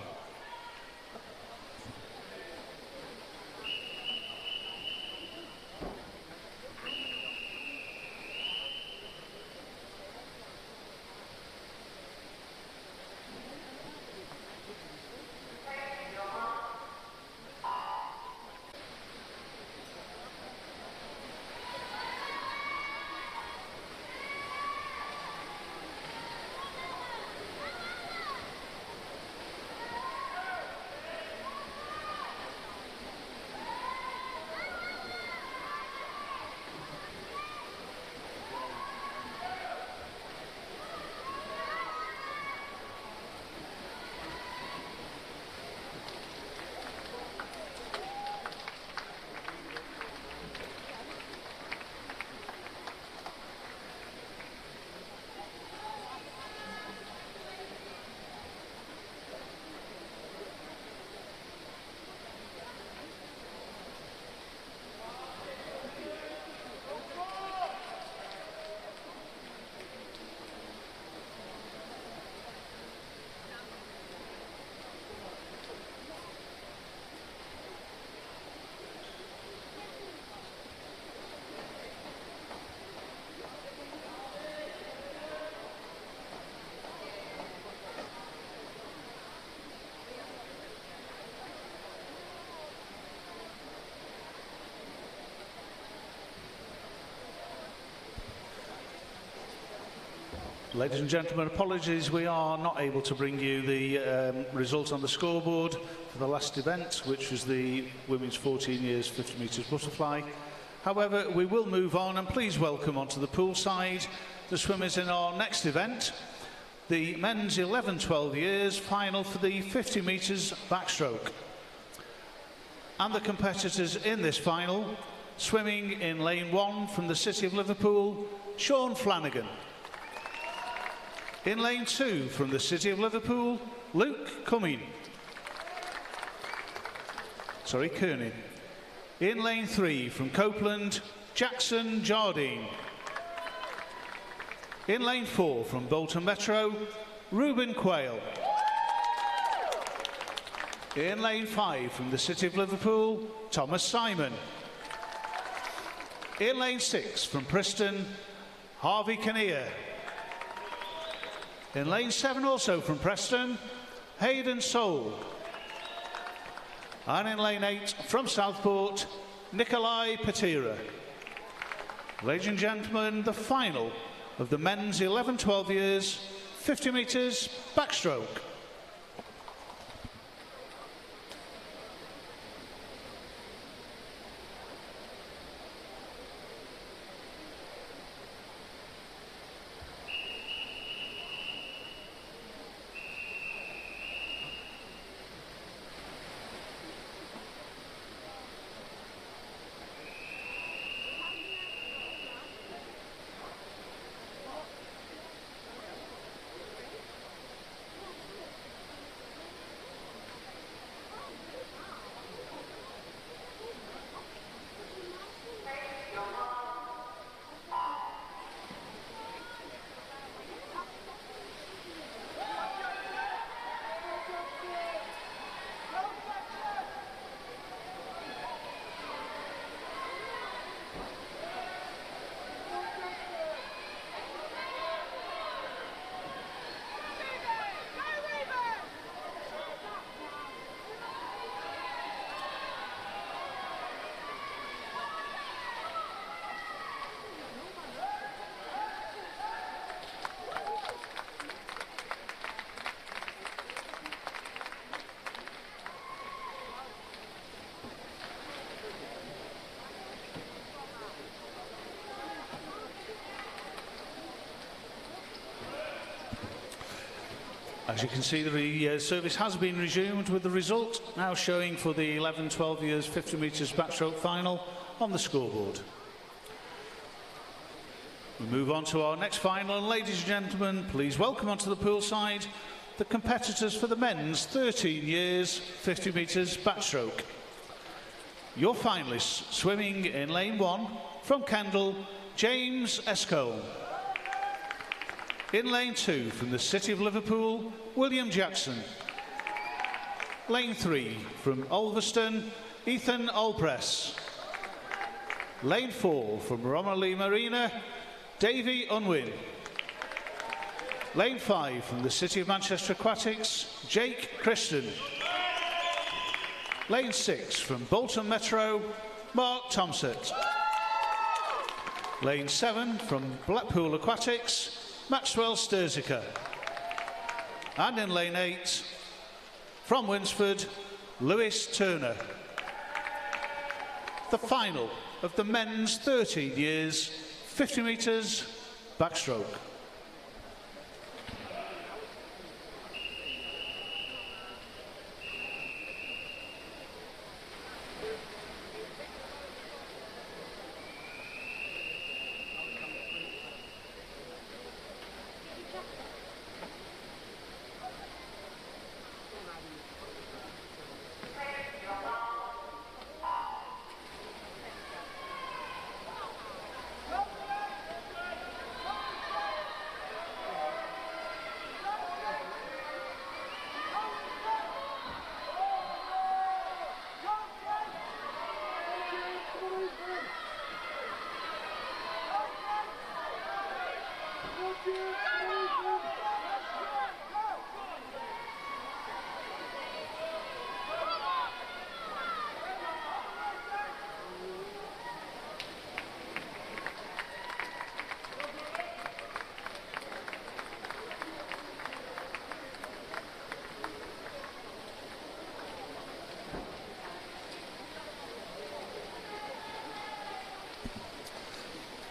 Ladies and gentlemen, apologies, we are not able to bring you the result on the scoreboard for the last event, which was the women's 14 years 50 metres butterfly. However, we will move on, and please welcome onto the poolside the swimmers in our next event, the men's 11-12 years final for the 50 metres backstroke. And the competitors in this final, swimming in lane 1 from the City of Liverpool, Sean Flanagan. In lane 2 from the City of Liverpool, Luke Cumming. Kerning. In lane 3 from Copeland, Jackson Jardine. In lane 4 from Bolton Metro, Reuben Quayle. In lane 5 from the City of Liverpool, Thomas Simon. In lane 6 from Preston, Harvey Kinnear. In lane 7 also from Preston, Hayden Soul. And in lane 8 from Southport, Nikolai Patira. Ladies and gentlemen, the final of the men's 11-12 years, 50 metres backstroke. As you can see, the service has been resumed, with the result now showing for the 11-12 years 50 metres backstroke final on the scoreboard. We move on to our next final, and ladies and gentlemen, please welcome onto the poolside the competitors for the men's 13 years 50 metres backstroke. Your finalists swimming in lane 1 from Kendal, James Escombe. In lane 2 from the City of Liverpool, William Jackson. Lane 3 from Ulverston, Ethan Alpress. Lane 4 from Romilly Marina, Davy Unwin. Lane 5 from the City of Manchester Aquatics, Jake Christen. Lane 6 from Bolton Metro, Mark Thomsett. Lane 7 from Blackpool Aquatics, Maxwell Sturziker. And in lane 8, from Winsford, Lewis Turner. The final of the men's 13 years, 50 metres backstroke.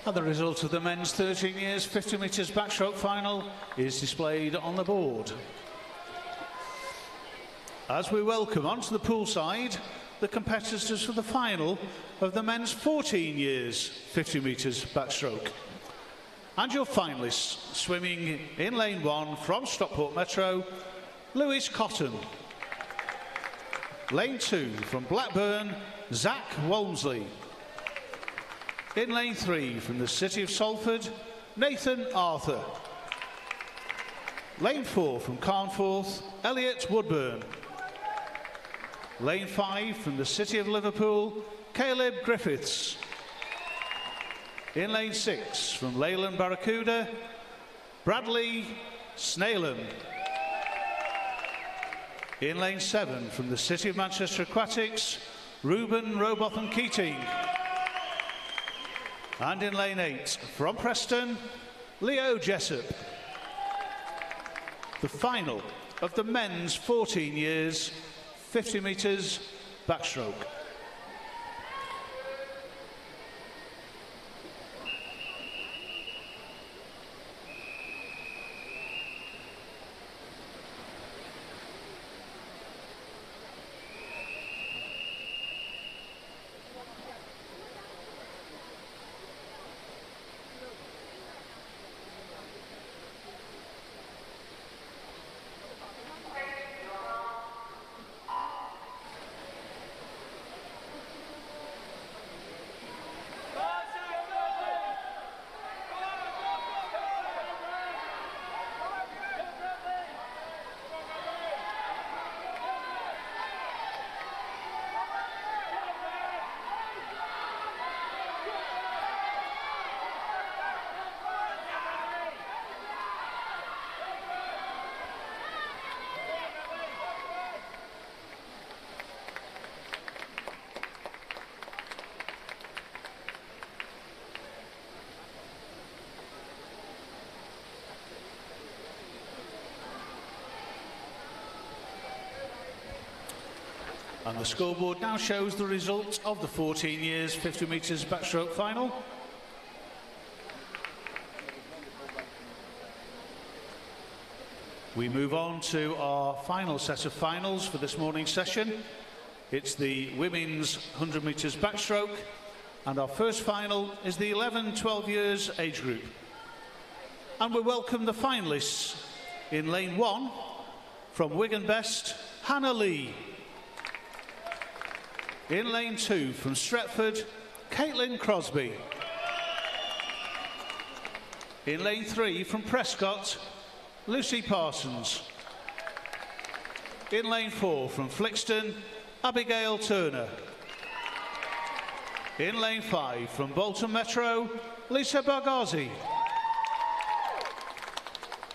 And the result of the men's 13 years 50 metres backstroke final is displayed on the board. As we welcome onto the poolside the competitors for the final of the men's 14 years 50 metres backstroke. And your finalists swimming in lane 1 from Stockport Metro, Lewis Cotton. Lane 2 from Blackburn, Zach Walmsley. In lane 3 from the City of Salford, Nathan Arthur. Lane 4 from Carnforth, Elliot Woodburn. Lane 5 from the City of Liverpool, Caleb Griffiths. In lane 6 from Leyland Barracuda, Bradley Snailham. In lane 7 from the City of Manchester Aquatics, Ruben Robotham Keating. And in lane 8 from Preston, Leo Jessup. The final of the men's 14 years 50 metres backstroke. And the scoreboard now shows the result of the 14 years 50 metres backstroke final. We move on to our final set of finals for this morning's session. It's the women's 100 metres backstroke, and our first final is the 11-12 years age group. And we welcome the finalists in lane 1 from Wigan Best, Hannah Lee. In lane 2 from Stretford, Caitlin Crosby. In lane 3 from Prescott, Lucy Parsons. In lane 4 from Flixton, Abigail Turner. In lane 5 from Bolton Metro, Lisa Bargazzi.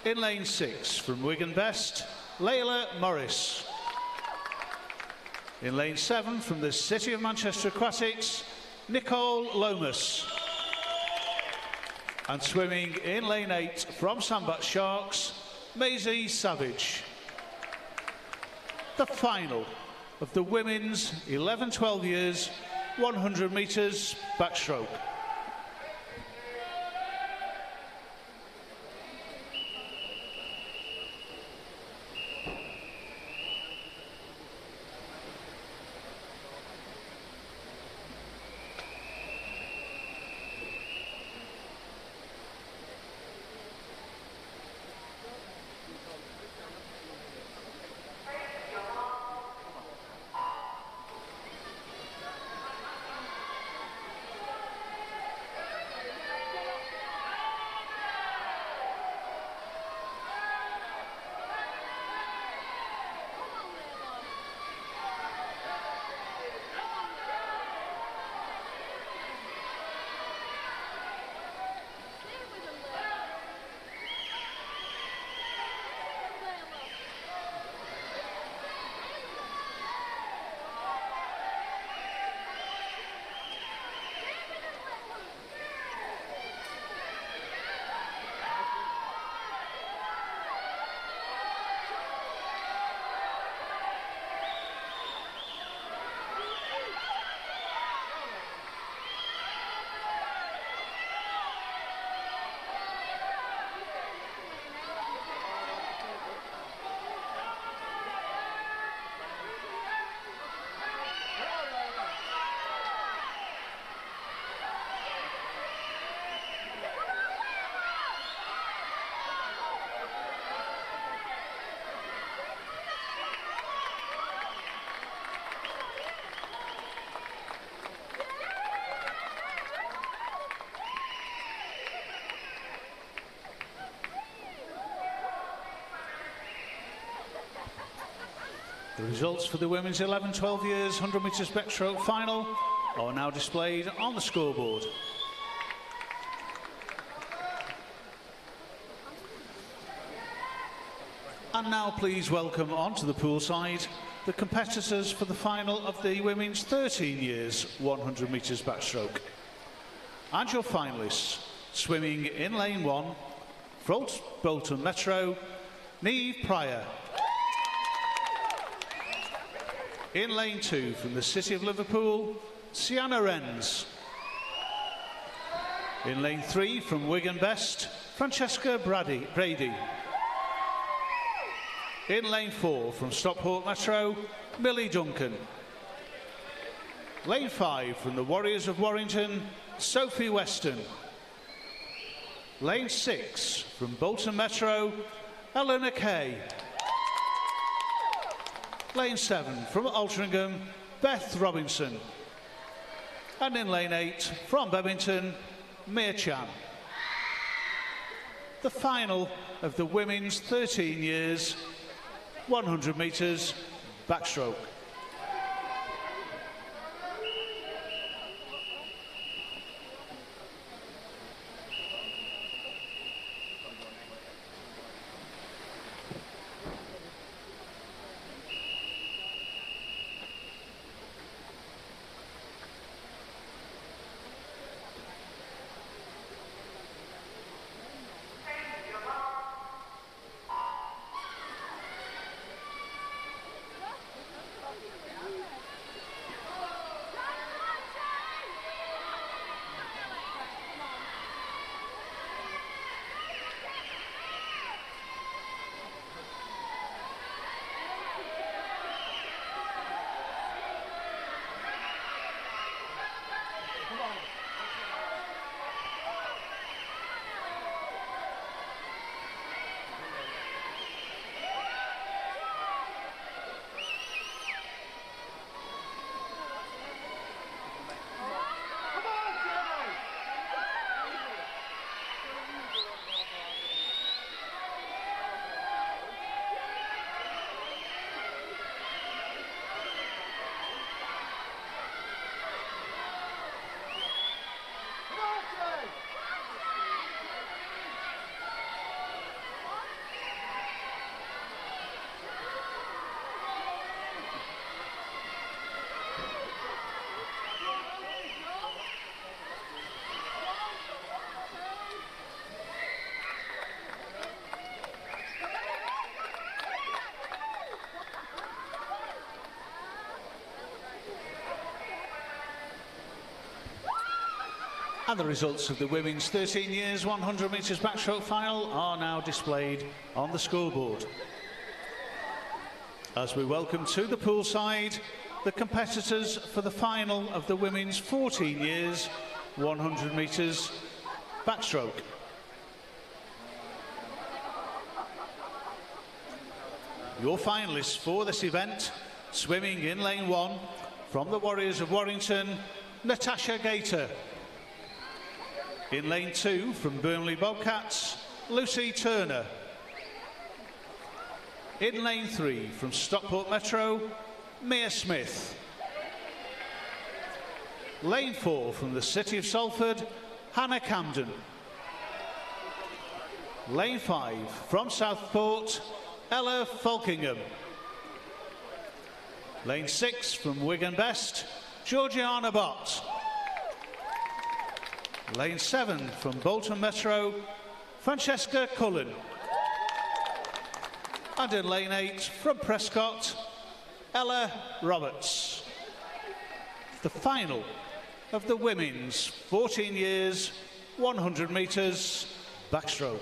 In lane 6 from Wigan Best, Layla Morris. In lane 7 from the City of Manchester Aquatics, Nicole Lomas. And swimming in lane 8 from Sandbach Sharks, Maisie Savage. The final of the women's 11-12 years 100 metres backstroke. The results for the women's 11-12 years 100 metres backstroke final are now displayed on the scoreboard. And now please welcome onto the poolside the competitors for the final of the women's 13 years 100 metres backstroke. And your finalists, swimming in lane 1, from Bolton Metro, Neve Pryor. In lane 2, from the City of Liverpool, Sienna Renz. In lane 3, from Wigan Best, Francesca Brady. In lane 4, from Stockport Metro, Millie Duncan. Lane 5, from the Warriors of Warrington, Sophie Weston. Lane 6, from Bolton Metro, Eleanor Kay. Lane 7, from Altrincham, Beth Robinson. And in lane 8, from Bebington, Mia Chan. The final of the women's 13 years 100 metres backstroke. And the results of the women's 13 years 100 metres backstroke final are now displayed on the scoreboard. As we welcome to the poolside the competitors for the final of the women's 14 years 100 metres backstroke. Your finalists for this event, swimming in lane 1, from the Warriors of Warrington, Natasha Gator. In lane 2, from Burnley Bobcats, Lucy Turner. In lane 3, from Stockport Metro, Mia Smith. Lane 4, from the City of Salford, Hannah Camden. Lane 5, from Southport, Ella Falkingham. Lane 6, from Wigan Best, Georgiana Bott. Lane 7, from Bolton Metro, Francesca Cullen. And in lane 8, from Prescott, Ella Roberts. The final of the women's 14 years 100 metres backstroke.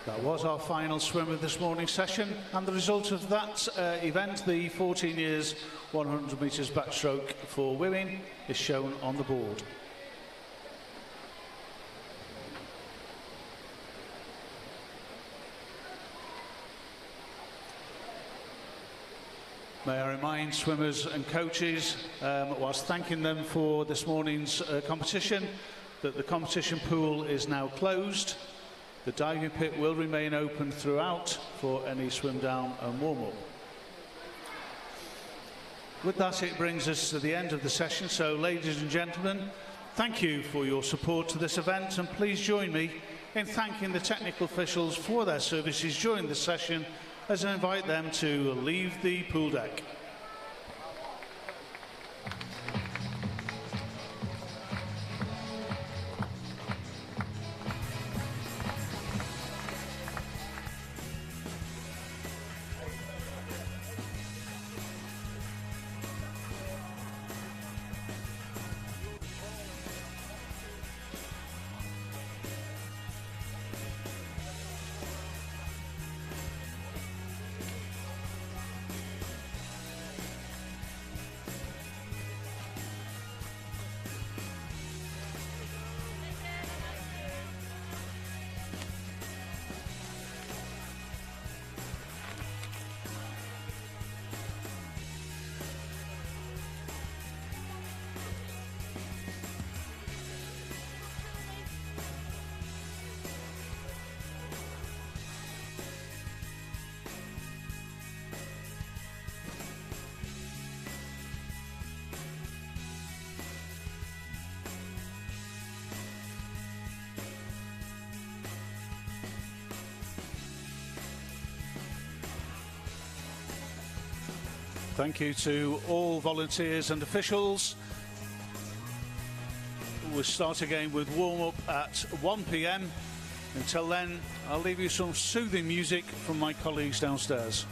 That was our final swim of this morning's session, and the result of that event, the 14 years 100 metres backstroke for women, is shown on the board. May I remind swimmers and coaches, whilst thanking them for this morning's competition, that the competition pool is now closed. The diving pit will remain open throughout for any swim down and warm up. With that, it brings us to the end of the session. So, ladies and gentlemen, thank you for your support to this event, and please join me in thanking the technical officials for their services during the session as I invite them to leave the pool deck. Thank you to all volunteers and officials. We'll start again with warm-up at 1 p.m. Until then, I'll leave you some soothing music from my colleagues downstairs.